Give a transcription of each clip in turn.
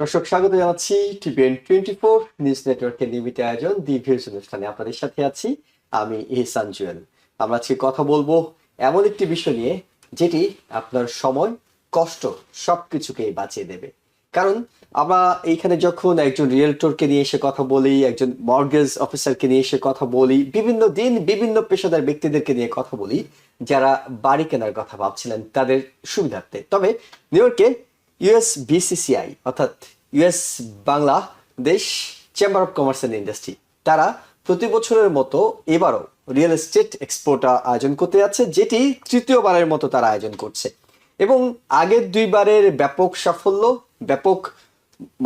দর্শক স্বাগত জানাচ্ছি TVN24 নিউজ নেটওয়ার্কের নিয়মিত আয়োজন দি ভিউজ অনুষ্ঠানে আপনাদের সাথে আছি আমি ইহসান জুয়েল। আমরা আজকে কথা বলবো এমন একটি বিষয় নিয়ে যেটি আপনার সময়, কষ্ট সবকিছুকেই বাঁচিয়ে দেবে। কারণ আমরা এইখানে যখন একজন রিয়েলটরকে নিয়ে এসে কথা বলি, একজন মর্গেজ অফিসারকে নিয়ে এসে কথা বলি, বিভিন্ন দিন বিভিন্ন পেশাদার ব্যক্তিদেরকে নিয়ে কথা বলি যারা বাড়ি কেনার কথা ভাবছিলেন তাদের সুবিধার্থে। তবে নিউ ইয়র্কে ইউএস বিসিসিআই অর্থাৎ US Bangladesh chamber of commerce and industry তারা প্রতি বছরের মতো এবারও রিয়েল এস্টেট এক্সপোটা আয়োজন করতে যাচ্ছে, যেটি তৃতীয়বারের মতো তারা আয়োজন করছে। এবং আগের দুইবারের ব্যাপক সাফল্য, ব্যাপক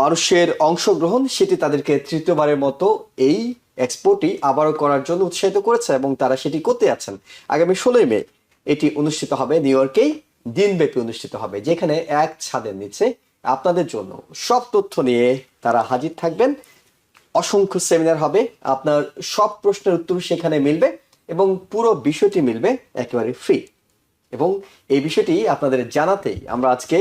মানুষের অংশগ্রহণ সেটি তাদেরকে তৃতীয়বারের মতো এই এক্সপোটি আবারও করার জন্য উৎসাহিত করেছে এবং তারা সেটি করতে যাচ্ছেন। আগামী 16 মে এটি অনুষ্ঠিত হবে, নিউ ইয়র্কেই দিনব্যাপী অনুষ্ঠিত হবে, যেখানে এক ছাদের নিচে আপনাদের জন্য সব তথ্য নিয়ে তারা হাজির থাকবেন। অসংখ্য সেমিনার হবে, আপনার সব প্রশ্নের উত্তর সেখানে মিলবে এবং পুরো বিষয়টি মিলবে একেবারে ফ্রি। এবং এই বিষয়টি আপনাদের জানাতেই আমরা আজকে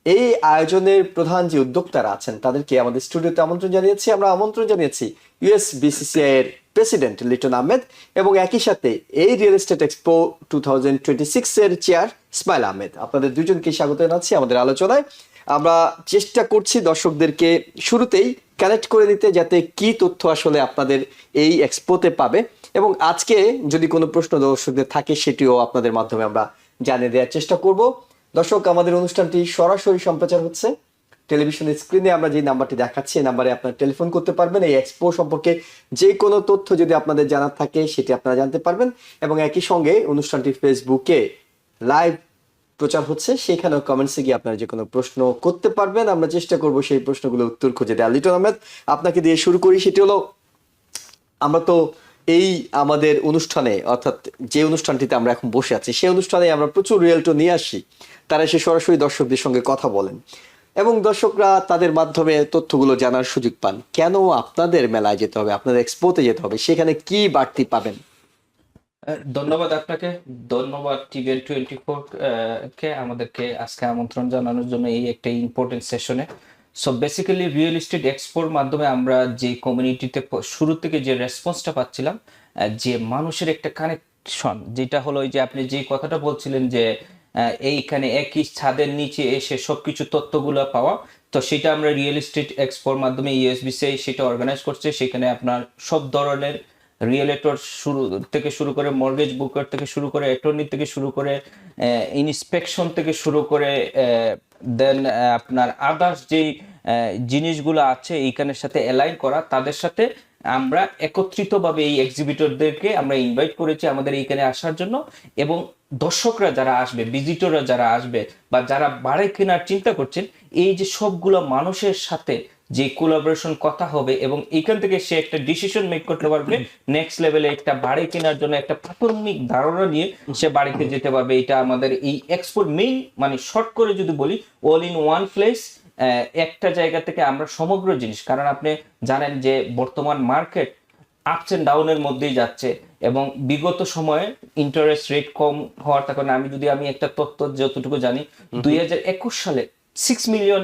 এই আয়োজনের প্রধান যে উদ্যোক্তারা আছেন তাদেরকে আমাদের স্টুডিওতে আমন্ত্রণ জানিয়েছি। আমরা আমন্ত্রণ জানিয়েছি ইউএস বিসিসিআই এর প্রেসিডেন্ট লিটন আহমেদ এবং একই সাথে এই রিয়েল এস্টেট এক্সপো 2026 এর চেয়ার ইসমাইল আহমেদ। আপনাদের দুজনকে স্বাগত জানাচ্ছি আমাদের আলোচনায়। আমরা চেষ্টা করছি দর্শকদেরকে শুরুতেই কানেক্ট করে দিতে, যাতে কি তথ্য আসলে আপনাদের এই এক্সপোতে পাবে এবং আজকে যদি কোনো প্রশ্ন দর্শকদের থাকে সেটিও আপনাদের মাধ্যমে আমরা জানিয়ে দেওয়ার চেষ্টা করব। দর্শক, আমাদের অনুষ্ঠানটি সরাসরি সম্প্রচার হচ্ছে টেলিভিশনের স্ক্রিনে। আমরা যে নাম্বারটি দেখাচ্ছি এই নাম্বারে আপনারা টেলিফোন করতে পারবেন। এই এক্সপো সম্পর্কে যে কোনো তথ্য যদি আপনাদের জানার থাকে সেটি আপনারা জানতে পারবেন এবং একই সঙ্গে অনুষ্ঠানটি ফেসবুকে লাইভ প্রচার হচ্ছে, সেখানেও কমেন্টসে গিয়ে আপনারা যে কোনো প্রশ্ন করতে পারবেন। আমরা চেষ্টা করব সেই প্রশ্নগুলো উত্তর খুঁজে দেওয়া। লিটন আহমেদ, আপনাকে দিয়ে শুরু করি। সেটি হলো, আমরা তো এই আমাদের অনুষ্ঠানে অর্থাৎ যে অনুষ্ঠানটিতে আমরা এখন বসে আছি সেই অনুষ্ঠানে আমরা প্রচুর রিয়েলটর নিয়ে আসি, তারা এসে সরাসরি দর্শকদের সঙ্গে কথা বলেন এবং দর্শকরা তাদের মাধ্যমে তথ্যগুলো জানার সুযোগ পান। কেন আপনাদের মেলায় যেতে হবে, আপনাদের এক্সপোতে যেতে হবে, সেখানে কি বাড়তি পাবেন? ধন্যবাদ আপনাকে, ধন্যবাদ TVN24 কে আমাদেরকে আজকে আমন্ত্রণ জানানোর জন্য এই একটা ইম্পর্টেন্ট সেশনে। সো বেসিক্যালি রিয়েল এস্টেট এক্সপোর মাধ্যমে আমরা যে কমিউনিটিতে শুরু থেকে যে রেসপন্সটা পাচ্ছিলাম, যে মানুষের একটা কানেকশন, যেটা হলো ওই যে আপনি যে কথাটা বলছিলেন যে এইখানে একই ছাদের নিচে এসে সবকিছু তথ্যগুলো পাওয়া, তো সেটা আমরা রিয়েল এস্টেট এক্সপোর মাধ্যমে ইউএসবিসিআই সেটা অর্গানাইজ করছে। সেখানে আপনার সব ধরনের রিয়েলেটর শুরু করে মর্গেজ বুকার থেকে শুরু করে অ্যাটর্নি থেকে শুরু করে ইন্সপেকশন থেকে শুরু করে দেন আপনার আদার্স যেই জিনিসগুলো আছে এইখানের সাথে অ্যালাইন করা, তাদের সাথে আমরা একত্রিতভাবে এই এক্সিবিটরদেরকে আমরা ইনভাইট করেছি আমাদের এইখানে আসার জন্য। এবং দর্শকরা যারা আসবে, ভিজিটররা যারা আসবে বা যারা বাড়ি কেনার চিন্তা করছেন, এই যে সবগুলো মানুষের সাথে যে কোলাবোরেশন কথা হবে এবং এখান থেকে সে একটা ডিসিশন মেক করতে পারবে নেক্সট লেভেলে একটা বাড়ি কেনার জন্য একটা প্রাথমিক ধারণা নিয়ে সে বাড়িতে যেতে পারবে। এটা আমাদের এই এক্সপোর মেইন, মানে শর্ট করে যদি বলি, অল ইন ওয়ান প্লেস, একটা জায়গা থেকে আমরা সমগ্র জিনিস। কারণ আপনি জানেন যে বর্তমান মার্কেট আপস এন্ড ডাউনের মধ্যেই যাচ্ছে এবং বিগত সময়ে ইন্টারেস্ট রেট কম হওয়ার কারণে আমি একটা তথ্য যতটুকু জানি, 2021 সালে 6 মিলিয়ন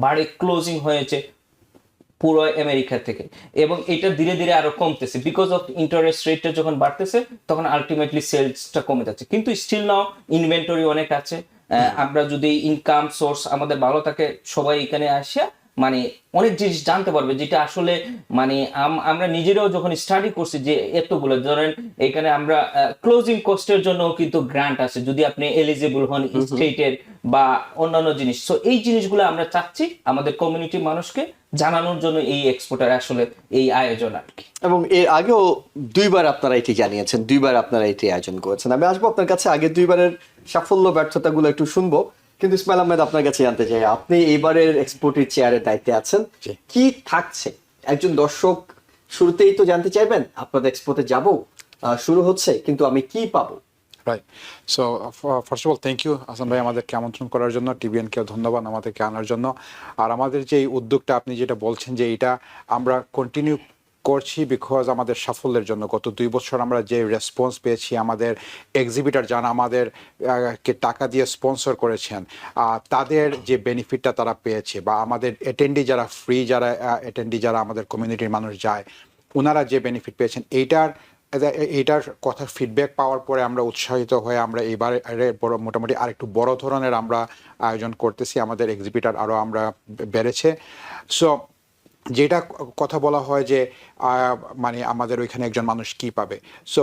বাড়ি ক্লোজিং হয়েছে পুরো আমেরিকা থেকে এবং এটা ধীরে ধীরে আরো কমতেছে বিকজ অফ ইন্টারেস্ট রেটটা যখন বাড়তেছে তখন আলটিমেটলি সেলসটা কমে যাচ্ছে। কিন্তু স্টিল নাও ইনভেন্টরি অনেক আছে। আমরা যদি ইনকাম সোর্স আমাদের ভালো থাকে, সবাই এখানে আসে মানে অনেক জিনিস জানতে পারবে, যেটা আসলে মানে আমরা নিজেরাও যখন স্টাডি করছি যে এতগুলো ধরেন এখানে আমরা ক্লোজিং কস্টের জন্য কিন্তু গ্রান্ট আছে যদি আপনি এলিজিবল হন স্টেটের বা অন্যান্য জিনিস। সো এই জিনিসগুলো আমরা চাচ্ছি আমাদের কমিউনিটি মানুষকে জানানোর জন্য এই এক্সপোর্টার আসলে এই আয়োজন আর কি। এবং এর আগেও দুইবার আপনারা এটি জানিয়েছেন, দুইবার আপনারা এটি আয়োজন করেছেন। আমি আসবো আপনার কাছে, আগে দুইবারের সাফল্য ব্যর্থতাগুলো একটু শুনবো, কিন্তু ইসমাইল আহমেদ আপনার কাছে জানতে চাই, আপনি এইবারের এক্সপোর্টের চেয়ারের দায়িত্বে আছেন, কি থাকছে? একজন দর্শক শুরুতেই তো জানতে চাইবেন আপনাদের এক্সপোতে যাব, শুরু হচ্ছে, কিন্তু আমি কি পাবো? Right. So first of all thank you Hasan ভাই আমাদেরকে আমন্ত্রণ করার জন্য, টিভিএনকেও ধন্যবাদ আমাদেরকে আনার জন্য। আর আমাদের যে উদ্যোগটা আপনি যেটা বলছেন যে এটা আমরা কন্টিনিউ করছি বিকজ আমাদের সাফল্যের জন্য। গত 2 বছর আমরা যে রেসপন্স পেয়েছি, আমাদের এক্সিবিটর যারা আমাদের কে টাকা দিয়ে স্পন্সর করেছেন, তাদের যে বেনিফিটটা তারা পেয়েছে, বা আমাদের অ্যাটেন্ডি যারা ফ্রি যারা অ্যাটেন্ডি যারা আমাদের কমিউনিটির মানুষ যায়, ওনারা যে বেনিফিট পেয়েছেন, এইটার কথা ফিডব্যাক পাওয়ার পরে আমরা উৎসাহিত হয়ে আমরা এবারে মোটামুটি আরেকটু বড় ধরনের আমরা আয়োজন করতেছি। আমাদের এক্সিবিটর আরও আমরা বেড়েছে। সো যেটা কথা বলা হয় যে মানে আমাদের ওইখানে একজন মানুষ কি পাবে, সো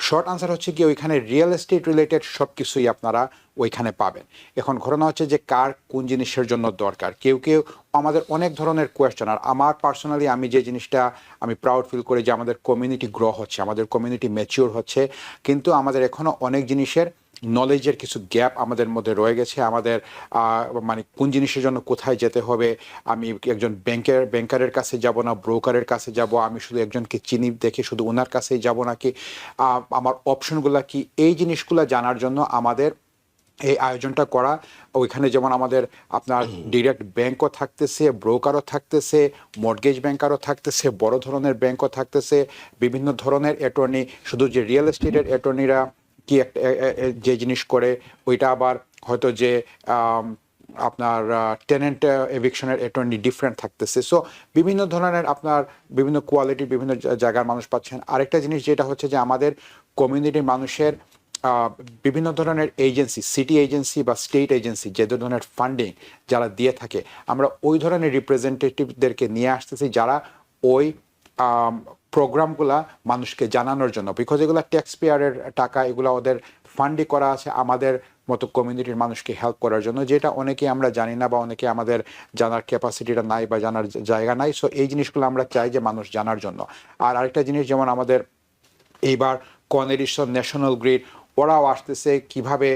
শর্ট আনসার হচ্ছে কি ওইখানে রিয়েল এস্টেট রিলেটেড সব কিছুই আপনারা ওইখানে পাবেন। এখন ঘটনা হচ্ছে যে কার কোন জিনিসের জন্য দরকার। কেউ কেউ আমাদের অনেক ধরনের কোয়েশ্চেন, আর আমার পার্সোনালি আমি যে জিনিসটা আমি প্রাউড ফিল করি যে আমাদের কমিউনিটি গ্রো হচ্ছে, আমাদের কমিউনিটি ম্যাচিওর হচ্ছে, কিন্তু আমাদের এখনও অনেক জিনিসের নলেজের কিছু গ্যাপ আমাদের মধ্যে রয়ে গেছে। আমাদের মানে কোন জিনিসের জন্য কোথায় যেতে হবে, আমি একজন ব্যাংকারের কাছে যাব না ব্রোকারের কাছে যাব, আমি শুধু একজনকে চিনি দেখে শুধু ওনার কাছেই যাব নাকি, আমার অপশনগুলো কি, এই জিনিসগুলো জানার জন্য আমাদের এই আয়োজনটা করা। ওইখানে যেমন আমাদের আপনার ডিরেক্ট ব্যাংকও থাকতেছে, ব্রোকারও থাকতেছে, মর্টগেজ ব্যাংকারও থাকতেছে, বড় ধরনের ব্যাংকও থাকতেছে, বিভিন্ন ধরনের অ্যাটর্নি। শুধু যে রিয়েল এস্টেটের অ্যাটর্নিরা কি একটা যে জিনিস করে ওইটা আবার হয়তো যে আপনার টেনেন্ট এভিকশনের অ্যাটর্নি ডিফারেন্ট থাকতেছে। সো বিভিন্ন ধরনের আপনার বিভিন্ন কোয়ালিটির বিভিন্ন জায়গার মানুষ পাচ্ছেন। আরেকটা জিনিস যেটা হচ্ছে যে আমাদের কমিউনিটির মানুষের বিভিন্ন ধরনের এজেন্সি, সিটি এজেন্সি বা স্টেট এজেন্সি যে ধরনের ফান্ডিং যারা দিয়ে থাকে, আমরা ওই ধরনের রিপ্রেজেন্টেটিভদেরকে নিয়ে আসতেছি যারা ওই প্রোগ্রামগুলা মানুষকে জানানোর জন্য, বিকজ এগুলো ট্যাক্স পেয়ারের টাকা, এগুলো ওদের ফান্ডই করা আছে আমাদের মতো কমিউনিটির মানুষকে হেল্প করার জন্য, যেটা অনেকে আমরা জানি না বা অনেকে আমাদের জানার ক্যাপাসিটিটা নাই বা জানার জায়গা নাই। সো এই জিনিসগুলো আমরা চাই যে মানুষ জানার জন্য। আর আরেকটা জিনিস যেমন আমাদের এইবার কন এডিশন, ন্যাশনাল গ্রিড, ওরাও আসতেছে কিভাবে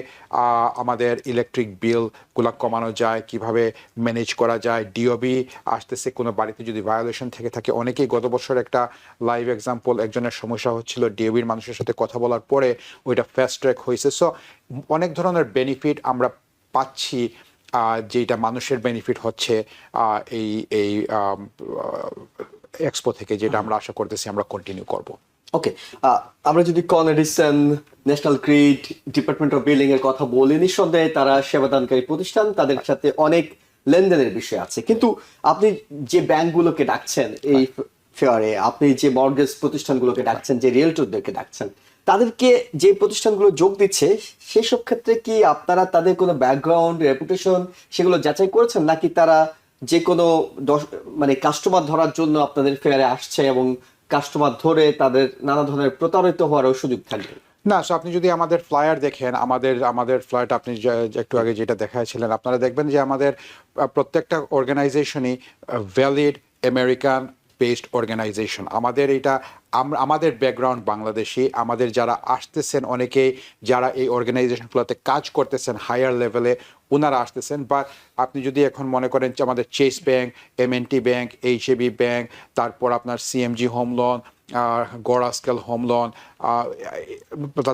আমাদের ইলেকট্রিক বিলগুলো কমানো যায়, কিভাবে ম্যানেজ করা যায়। ডিওবি আসতেছে কোনো বাড়িতে যদি ভায়োলেশন থেকে থাকে। অনেকেই গত বছর একটা লাইভ এক্সাম্পল, একজনের সমস্যা হচ্ছিল, ডিওবির মানুষের সাথে কথা বলার পরে ওইটা ফাস্ট ট্র্যাক হয়েছে। সো অনেক ধরনের বেনিফিট আমরা পাচ্ছি, যেটা মানুষের বেনিফিট হচ্ছে এই এই এক্সপো থেকে, যেটা আমরা আশা করতেছি আমরা কন্টিনিউ করব। ওকে, আমরা যদি কন Edison, national grid, department of building এর কথা বলি, নিঃসন্দেহে তারা সেবাদানকারী প্রতিষ্ঠান, তাদের সাথে অনেক লেনদেনের বিষয় আছে। কিন্তু আপনি যে ব্যাংকগুলোকে ডাকছেন এই ফেয়ারে, আপনি যে মর্টগেজ প্রতিষ্ঠানগুলোকে ডাকছেন, যে রিয়েলটরদেরকে ডাকছেন, তাদেরকে যে প্রতিষ্ঠানগুলো যোগ দিচ্ছে সেসব ক্ষেত্রে কি আপনারা তাদের কোনো ব্যাকগ্রাউন্ড, রেপুটেশন সেগুলো যাচাই করেছেন, নাকি তারা যে কোনো মানে কাস্টমার ধরার জন্য আপনাদের ফেয়ারে আসছে এবং কাস্টমার ধরে তাদের নানা ধরনের প্রতারিত হওয়ারও সুযোগ থাকবে? না, সো আপনি যদি আমাদের ফ্লায়ার দেখেন, আমাদের ফ্লায়ারটা আপনি একটু আগে যেটা দেখাচ্ছিলেন, আপনারা দেখবেন যে আমাদের প্রত্যেকটা অর্গানাইজেশনই ভ্যালিড আমেরিকান বেসড অর্গানাইজেশন। আমাদের এটা আমাদের ব্যাকগ্রাউন্ড বাংলাদেশি, আমাদের যারা আসতেছেন অনেকেই যারা এই অর্গানাইজেশনগুলোতে কাজ করতেছেন হায়ার লেভেলে, ওনারা আসতেছেন। বা আপনি যদি এখন মনে করেন যে আমাদের Chase bank, MNT bank, HAB bank, তারপর আপনার সিএমজি হোম লোন, গড়াস্কেল হোম লোন,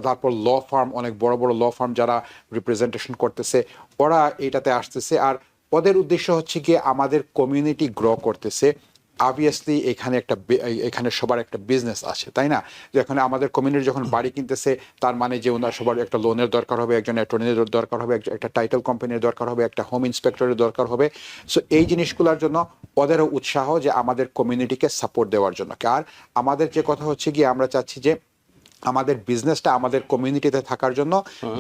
তারপর ল ফার্ম, অনেক বড় বড় ল ফার্ম যারা রিপ্রেজেন্টেশন করতেছে, ওরা এইটাতে আসতেছে। আর ওদের উদ্দেশ্য হচ্ছে গিয়ে আমাদের কমিউনিটি গ্রো করতেছে। অবভিয়াসলি এখানে সবার একটা বিজনেস আছে, তাই না? যেখানে আমাদের কমিউনিটি যখন বাড়ি কিনতেছে, তার মানে যে ওনার সবার একটা লোনের দরকার হবে, একজন অ্যাটর্নির দরকার হবে, একটা টাইটেল কোম্পানির দরকার হবে, একটা হোম ইন্সপেক্টরের দরকার হবে। সো এই জিনিসগুলোর জন্য ওদেরও উৎসাহ যে আমাদের কমিউনিটিকে সাপোর্ট দেওয়ার জন্য। আর আমাদের যে কথা হচ্ছে গিয়ে আমরা চাচ্ছি যে আমাদের বিজনেসটা আমাদের কমিউনিটিতে থাকার জন্য,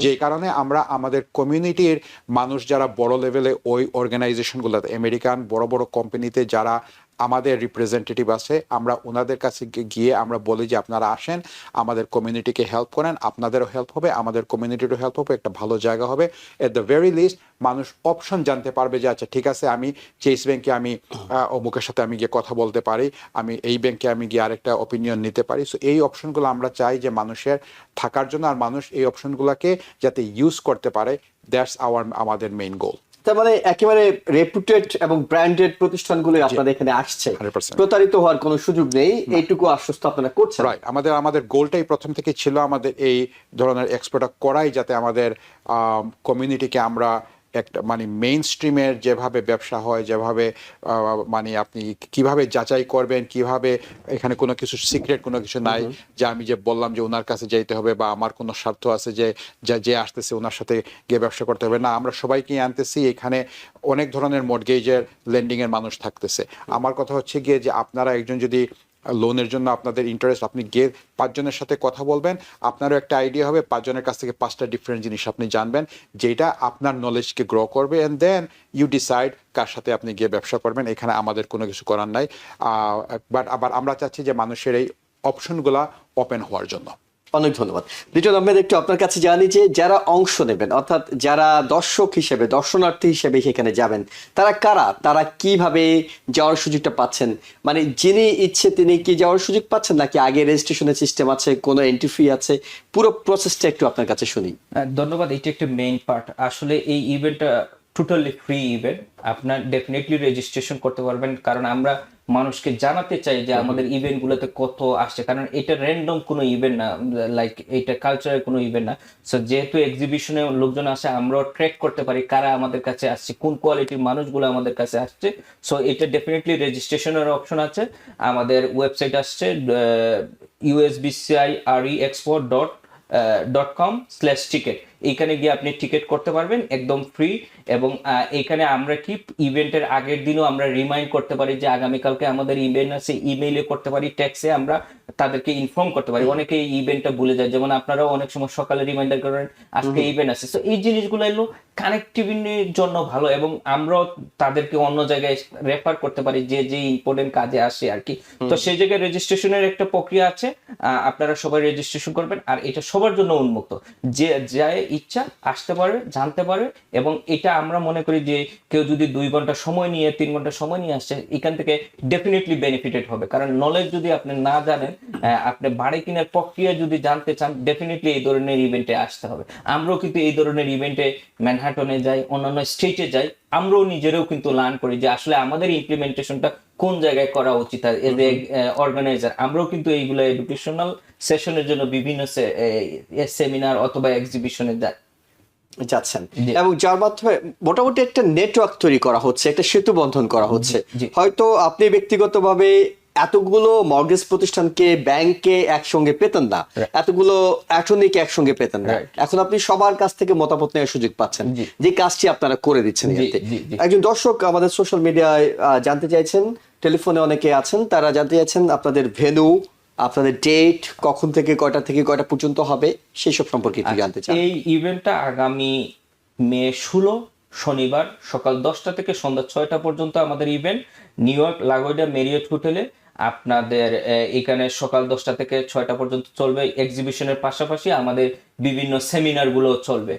যে কারণে আমরা আমাদের কমিউনিটির মানুষ যারা বড় লেভেলে ওই অর্গানাইজেশনগুলোতে, আমেরিকান বড় বড় কোম্পানিতে যারা আমাদের রিপ্রেজেন্টেটিভ আছে, আমরা ওনাদের কাছে গিয়ে আমরা বলি যে আপনারা আসেন, আমাদের কমিউনিটিকে হেল্প করেন, আপনাদেরও হেল্প হবে, আমাদের কমিউনিটিরও হেল্প হবে, একটা ভালো জায়গা হবে। এট দ্য ভেরি লিস্ট মানুষ অপশন জানতে পারবে যে আচ্ছা ঠিক আছে, আমি চেস ব্যাংকে আমি অমুকের সাথে আমি গিয়ে কথা বলতে পারি, আমি এই ব্যাংকে আমি গিয়ে আরেকটা অপিনিয়ন নিতে পারি। সো এই অপশনগুলো আমরা চাই যে মানুষের থাকার জন্য, আর মানুষ এই অপশনগুলোকে যাতে ইউজ করতে পারে, দ্যাটস আমাদের মেইন গোল। তার মানে একেবারে রেপুটেড এবং ব্র্যান্ডেড প্রতিষ্ঠানগুলো আপনাদের এখানে আসছে, 100%। প্রতারিত হওয়ার কোনো সুযোগ নেই, এইটুকু আশ্বস্ত আপনারা করছেন। রাইট, আমাদের গোলটাই প্রথম থেকে ছিল আমাদের এই ধরনের এক্সপোর্টটা করাই, যাতে আমাদের কমিউনিটিকে আমরা একটা মানে মেইন স্ট্রিমের যেভাবে ব্যবসা হয়, যেভাবে মানে আপনি কিভাবে যাচাই করবেন, কিভাবে এখানে কোনো কিছু সিক্রেট কোনো কিছু নাই যে আমি যে বললাম যে ওনার কাছে যাইতে হবে বা আমার কোনো স্বার্থ আছে যে যে আসতেছে ওনার সাথে গিয়ে ব্যবসা করতে হবে না, আমরা সবাইকে আনতেছি। এখানে অনেক ধরনের মর্টগেজের লেন্ডিং এর মানুষ থাকতেছে। আমার কথা হচ্ছে গিয়ে যে আপনারা একজন যদি লোনের জন্য আপনাদের ইন্টারেস্ট, আপনি গিয়ে 5 জনের সাথে কথা বলবেন, আপনারও একটা আইডিয়া হবে, 5 জনের কাছ থেকে 5টা ডিফারেন্ট জিনিস আপনি জানবেন, যেটা আপনার নলেজকে গ্রো করবে, অ্যান্ড দেন ইউ ডিসাইড কার সাথে আপনি গিয়ে ব্যবসা করবেন। এখানে আমাদের কোনো কিছু করার নাই, বাট আবার আমরা চাচ্ছি যে মানুষের এই অপশনগুলা ওপেন হওয়ার জন্য। অনেক ধন্যবাদ। লিটন আহমেদ, একটু আপনার কাছে জানি যে যারা অংশ নেবেন, অর্থাৎ যারা দর্শক হিসেবে, দর্শনার্থী হিসেবে সেখানে যাবেন, তারা কারা, তারা কিভাবে যাওয়ার সুযোগটা পাচ্ছেন? মানে যিনি ইচ্ছে তিনি কি যাওয়ার সুযোগ পাচ্ছেন, নাকি আগে রেজিস্ট্রেশনের সিস্টেম আছে, কোনো এন্ট্রি ফি আছে? পুরো প্রসেসটা একটু আপনার কাছে শুনি। ধন্যবাদ। এটা একটা মেইন পার্ট। আসলে এই ইভেন্টটা টোটালি ফ্রি ইভেন্ট। আপনার ডেফিনেটলি রেজিস্ট্রেশন করতে পারবেন, কারণ আমরা মানুষকে জানাতে চাই যে আমাদের ইভেন্ট গুলোতে কত আসছে, কারণ এটা র্যান্ডম কোনো ইভেন্ট না, লাইক এটা কালচারের কোনো ইভেন্ট না। সো যেহেতু এক্সিবিশনে লোকজন আসে, আমরাও ট্র্যাক করতে পারি কারা আমাদের কাছে আসছে, কোন কোয়ালিটির মানুষগুলো আমাদের কাছে আসছে। সো এটা ডেফিনেটলি রেজিস্ট্রেশনের অপশন আছে। আমাদের ওয়েবসাইট আসছে usbciexpo.com/ticket। এইখানে গিয়ে আপনি টিকিট করতে পারবেন একদম ফ্রি। এবং এখানে আমরা কি ইভেন্টের আগের দিনও আমরা রিমাইন্ড করতে পারি যে আগামীকালকে আমাদের ইভেন্ট আছে, ইমেইলে করতে পারি, টেক্সে আমরা তাদেরকে ইনফর্ম করতে পারি। অনেকে এই ইভেন্টটা ভুলে যায়, যেমন আপনারাও অনেক সময় সকালে রিমাইন্ডার করেন আজকে ইভেন্ট আছে। তো এই জিনিসগুলো এলো কানেক্টিভিটির জন্য ভালো, এবং আমরাও তাদেরকে অন্য জায়গায় রেফার করতে পারি যে যে ইম্পর্টেন্ট কাজে আসে আর কি। তো সেই জায়গায় রেজিস্ট্রেশনের একটা প্রক্রিয়া আছে, আপনারা সবাই রেজিস্ট্রেশন করবেন। আর এটা সবার জন্য উন্মুক্ত, যে যায় ইচ্ছা আসতে পারবে, জানতে পারবে। এবং এটা আমরা মনে করি যে কেউ যদি 2 ঘন্টা সময় নিয়ে 3 ঘন্টা সময় নিয়ে আসছে, এখান থেকে ডেফিনেটলি বেনিফিটেড হবে। কারণ নলেজ যদি আপনি না জানেন, আপনি বাড়ি কেনার প্রক্রিয়া যদি জানতে চান, ডেফিনেটলি এই ধরনের ইভেন্টে আসতে হবে। আমরাও কিন্তু এই ধরনের ইভেন্টে ম্যানহাটনে যাই, অন্যান্য স্টেটে যাই, আমরাও নিজেরাও কিন্তু লার্ন করি যে আসলে আমাদের ইমপ্লিমেন্টেশনটা কোন জায়গায় করা উচিত। এজ এ অর্গানাইজার আমরাও কিন্তু এইগুলো এডুকেশনাল সেশনের জন্য বিভিন্ন সেমিনার অথবা এক্সিবিশনে যাচ্ছেন, এবং যার মাধ্যমে মোটামুটি একটা নেটওয়ার্ক তৈরি করা হচ্ছে, একটা সেতু বন্ধন করা হচ্ছে। হয়তো আপনি ব্যক্তিগতভাবে এতগুলো মর্গেজ প্রতিষ্ঠানকে, ব্যাংকে একসঙ্গে পেতেন না, এতগুলো অ্যাটর্নিকে একসঙ্গে পেতেন না, এখন আপনি সবার কাছ থেকে মতামত নেওয়ার সুযোগ পাচ্ছেন, যে কাজটি আপনারা করে দিচ্ছেন। একজন দর্শক আমাদের সোশ্যাল মিডিয়ায় জানতে চাইছেন, টেলিফোনে অনেকে আছেন, তারা জানতে চাইছেন আপনাদের ভেন্যু, আপনাদের ডেট, কখন থেকে কয়টা পর্যন্ত হবে, সেই সব সম্পর্কে একটু জানতে চাই। এই ইভেন্টটা আগামী মে 16 শনিবার সকাল 10টা থেকে সন্ধ্যা 6টা পর্যন্ত আমাদের ইভেন্ট, নিউ ইয়র্ক লাগোয়ডা মেরিয়ট হোটেলে। আপনাদের এখানে সকাল 10টা থেকে 6টা পর্যন্ত চলবে। এক্সিবিশনের পাশাপাশি আমাদের বিভিন্ন সেমিনার গুলো চলবে।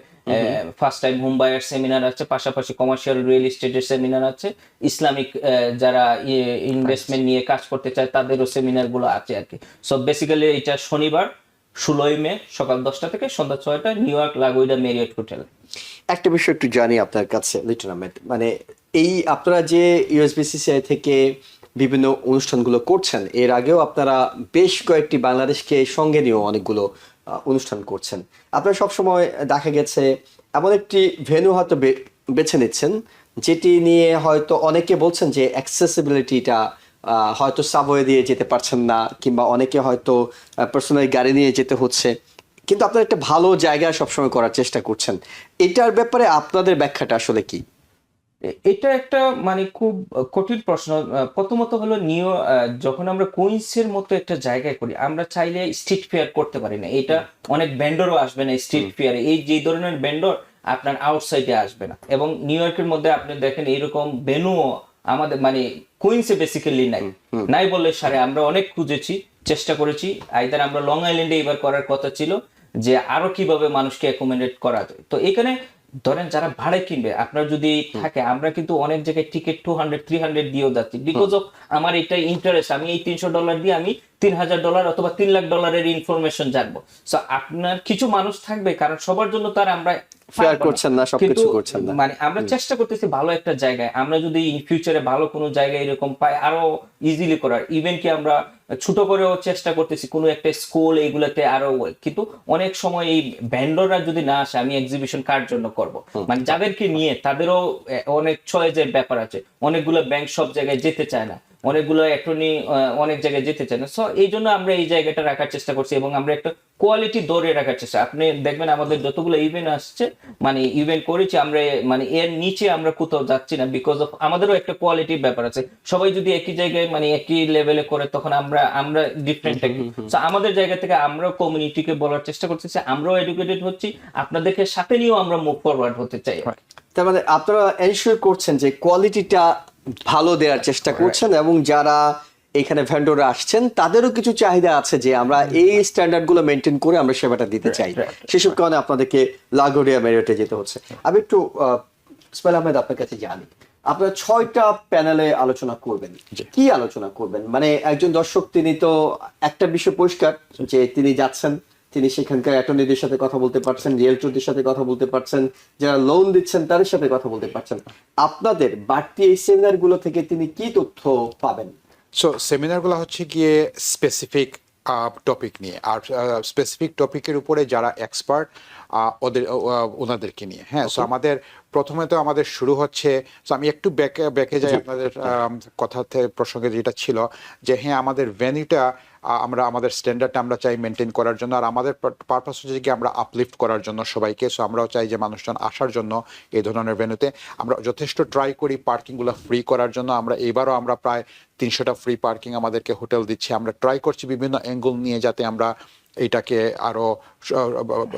First time home buyer seminar আছে, পাশাপাশি কমার্শিয়াল রিয়েল এস্টেটের সেমিনার আছে, ইসলামিক যারা ইনভেস্টমেন্ট নিয়ে কাজ করতে চায় তাদেরও সেমিনার গুলো আছে আর কি। সো বেসিক্যালি এটা শনিবার 16ই মে সকাল 10টা থেকে সন্ধ্যা 6টা, নিউ ইয়র্ক লাগোয়ডা মেরিয়ট হোটেল। একটা বিষয় একটু জানি আপনার কাছে লিটন আহমেদ, মানে এই আপনারা যে ইউএসবিসিসিআই থেকে বিভিন্ন অনুষ্ঠানগুলো করছেন, এর আগেও আপনারা বেশ কয়েকটি বাংলাদেশকে সঙ্গে নিয়েও অনেকগুলো অনুষ্ঠান করছেন। আপনারা সবসময় দেখা গেছে এমন একটি ভেন্যু হয়তো বেছে নিচ্ছেন, যেটি নিয়ে হয়তো অনেকে বলছেন যে অ্যাক্সেসিবিলিটিটা হয়তো সাবওয়ে দিয়ে যেতে পারছেন না, কিংবা অনেকে হয়তো পার্সোনাল গাড়ি নিয়ে যেতে হচ্ছে, কিন্তু আপনারা একটা ভালো জায়গা সবসময় করার চেষ্টা করছেন। এটার ব্যাপারে আপনাদের ব্যাখ্যাটা আসলে কি? এটা একটা মানে খুব কঠিন প্রশ্ন। প্রথমত হলো যখন আমরা কুইন্সের মতো একটা জায়গায় করি, আমরা চাইলে স্ট্রিট ফেয়ার করতে পারি না। এটা অনেক ভেন্ডরও আসবে না স্ট্রিট ফেয়ারে, এই যে ধরনের ভেন্ডর আপনার আউটসাইডে আসবে না। এবং নিউ ইয়র্কের মধ্যে আপনি দেখেন এইরকম ভেন্যুও আমাদের মানে কুইন্সে বেসিক্যালি নাই বললে সারে। আমরা অনেক খুঁজেছি, চেষ্টা করেছি। আইদার আমরা লং আইল্যান্ডে এবার করার কথা ছিল, যে আরো কিভাবে মানুষকে অ্যাকোমোডেট করা যায়। তো এখানে ধরেন যারা ভাড়া কিনবে, আপনার যদি থাকে, আমরা কিন্তু অনেক জায়গায় টিকিট $200-300 দিয়েও যাচ্ছি, বিকজ অফ আমার এটা ইন্টারেস্ট। আমি এই $300 দিয়ে আমি $3000 অথবা $3 লাখ ইনফরমেশন জানবো। সো আপনার কিছু মানুষ থাকবে, কারণ সবার জন্য তার আমরা Fair পারবো করছেন না, সবকিছু কিন্তু করছেন না। মানে আমরা চেষ্টা করতেছি ভালো একটা জায়গায়, আমরা যদি ইন ফিউচারে ভালো কোনো জায়গায় এরকম পাই আরো ইজিলি করার, ইভেন কি আমরা ছোট করেও চেষ্টা করতেছি কোনো একটা স্কুল এইগুলাতে আরো, কিন্তু অনেক সময় এই ভেন্ডররা যদি না আসে, আমি এক্সিবিশন কার জন্য করব, মানে যাদেরকে নিয়ে তাদেরও অনেক চয়েসের ব্যাপার আছে, অনেকগুলো ব্যাংক সব জায়গায় যেতে চায় না, অনেকগুলো অ্যাটর্নি অনেক জায়গায় যেতে চায় না। সো এই জন্য আমরা এই জায়গাটা রাখার চেষ্টা করছি এবং আমরা একটা কোয়ালিটি ধরে রাখার চেষ্টা, আপনি দেখবেন আমাদের যতগুলো ইভেন্ট আসছে, মানে ইভেন্ট করেছি আমরা, মানে এর নিচে আমরা কোথাও যাচ্ছি না, বিকজ অফ আমাদেরও একটা কোয়ালিটির ব্যাপার আছে। সবাই যদি একই জায়গায় মানে একই লেভেলে করে তখন আমরা আমরা ডিফারেন্ট থাকি। সো আমাদের জায়গা থেকে আমরা কমিউনিটিকে বলার চেষ্টা করতেছি আমরাও এডুকেটেড হচ্ছি, আপনাদেরকে সাথে নিয়েও আমরা মুভ ফরওয়ার্ড হতে চাই। তার মানে আপনারা এনশিওর করছেন যে কোয়ালিটিটা ভালো দেওয়ার চেষ্টা করছেন, এবং যারা এখানে ভেন্ডররা আসছেন তাদেরও কিছু চাহিদা আছে যে আমরা এই স্ট্যান্ডার্ড গুলো মেনটেন করে আমরা সেবাটা দিতে চাই, সেসব কারণে আপনাদেরকে লাগোরিয়া মেরিটে যেতে হচ্ছে। আমি একটু ইসমাইল আহমেদ আপনার কাছে জানি, আপনারা 6টা প্যানেলে আলোচনা করবেন, কি আলোচনা করবেন? মানে একজন দর্শক তিনি তো একটা বিষয় পরিষ্কার যে তিনি যাচ্ছেন, তিনি সেখানকার অ্যাটর্নিদের সাথে কথা বলতে পারছেন, রিয়েলটরদের সাথে কথা বলতে পারছেন, যারা লোন দিচ্ছেন তাদের সাথে কথা বলতে পারছেন। আপনাদের বাড়তি এই সেমিনার গুলো থেকে তিনি কি তথ্য পাবেন? সো সেমিনারগুলো হচ্ছে গিয়ে স্পেসিফিক টপিক নিয়ে, আর স্পেসিফিক টপিকের উপরে যারা এক্সপার্ট ওনাদেরকে নিয়ে। হ্যাঁ, সো আমাদের প্রথমে তো আমাদের শুরু হচ্ছে, সো আমি একটু ব্যাকে যাই আপনাদের কথাতে প্রসঙ্গে যেটা ছিল যে হ্যাঁ আমাদের ভেন্যুটা আমরা আমাদের স্ট্যান্ডার্ডটা আমরা চাই মেনটেন করার জন্য, আর আমাদের পারপাস হচ্ছে কি আমরা আপলিফট করার জন্য সবাইকে। সো আমরাও চাই যে মানুষজন আসার জন্য এই ধরনের ভেন্যুতে আমরা যথেষ্ট ট্রাই করি পার্কিংগুলো ফ্রি করার জন্য। আমরা এবারও আমরা প্রায় 300টা ফ্রি পার্কিং আমাদেরকে হোটেল দিচ্ছে। আমরা ট্রাই করছি বিভিন্ন অ্যাঙ্গেল নিয়ে যাতে আমরা এইটাকে আরো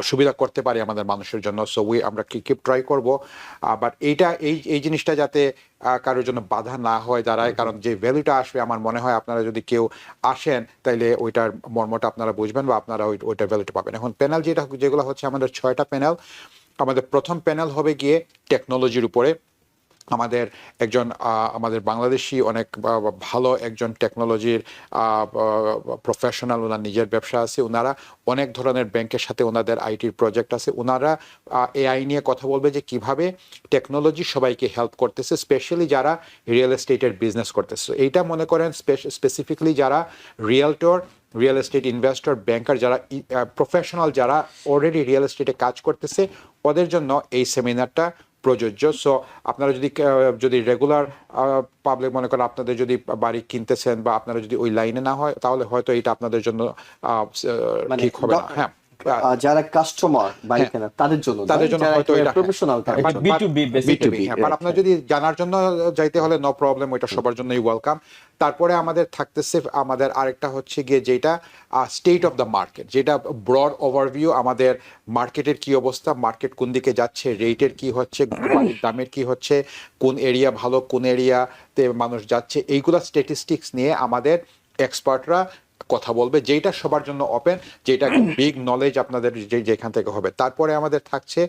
সুবিধা করতে পারি আমাদের মানুষের জন্য। সো আমরা কিপ ট্রাই করবো, বাট এই জিনিসটা যাতে কারোর জন্য বাধা না হয় দাঁড়ায়, কারণ যে ভ্যালুটা আসবে আমার মনে হয় আপনারা যদি কেউ আসেন তাইলে ওইটার মর্মটা আপনারা বুঝবেন বা আপনারা ওইটার ভ্যালুটা পাবেন। এখন প্যানেল যেগুলো হচ্ছে আমাদের 6টা প্যানেল। আমাদের প্রথম প্যানেল হবে গিয়ে টেকনোলজির উপরে। আমাদের একজন আমাদের বাংলাদেশি অনেক ভালো একজন টেকনোলজির প্রফেশনাল, ওনার নিজের ব্যবসা আছে, ওনারা অনেক ধরনের ব্যাংকের সাথে ওনাদের আইটির প্রজেক্ট আছে, ওনারা এআই নিয়ে কথা বলবে যে কিভাবে টেকনোলজি সবাইকে হেল্প করতেছে, স্পেশালি যারা রিয়েল এস্টেটের বিজনেস করতেছে। এইটা মনে করেন স্পেসিফিকলি যারা রিয়েলটর, রিয়েল এস্টেট ইনভেস্টর, ব্যাংকার, যারা প্রফেশনাল, যারা অলরেডি রিয়েল এস্টেটে কাজ করতেছে, ওদের জন্য এই সেমিনারটা প্রযোজ্য। সো আপনারা যদি রেগুলার পাবলিক মনে করেন, আপনাদের যদি বাড়ি কিনতেছেন বা আপনারা যদি ওই লাইনে না হয় তাহলে হয়তো এটা আপনাদের জন্য ঠিক হবে না। হ্যাঁ, যারা কাস্টমার বাড়ি কেনার তাদের জন্য হয়তো এটা প্রফেশনাল, B2B B2B, হ্যাঁ, বাট আপনার যদি জানার জন্য যাইতে হলে নো প্রবলেম, ওইটা সবার জন্যই ওয়েলকাম। তারপরে আমাদের থাকতেছে আমাদের আরেকটা হচ্ছে গিয়ে যেটা স্টেট অফ দ্য মার্কেট, যেটা ব্রড ওভারভিউ, আমাদের মার্কেটের কি অবস্থা, মার্কেট কোন দিকে যাচ্ছে, রেটের কি হচ্ছে, দামের কি হচ্ছে, কোন এরিয়া ভালো, কোন এরিয়াতে মানুষ যাচ্ছে, এইগুলা স্ট্যাটিস্টিক্স নিয়ে আমাদের এক্সপার্টরা কথা বলবে, যেটা সবার জন্য ওপেন, যেটা বিগ নলেজ আপনাদের যেখান থেকে হবে। তারপরে আমাদের থাকছে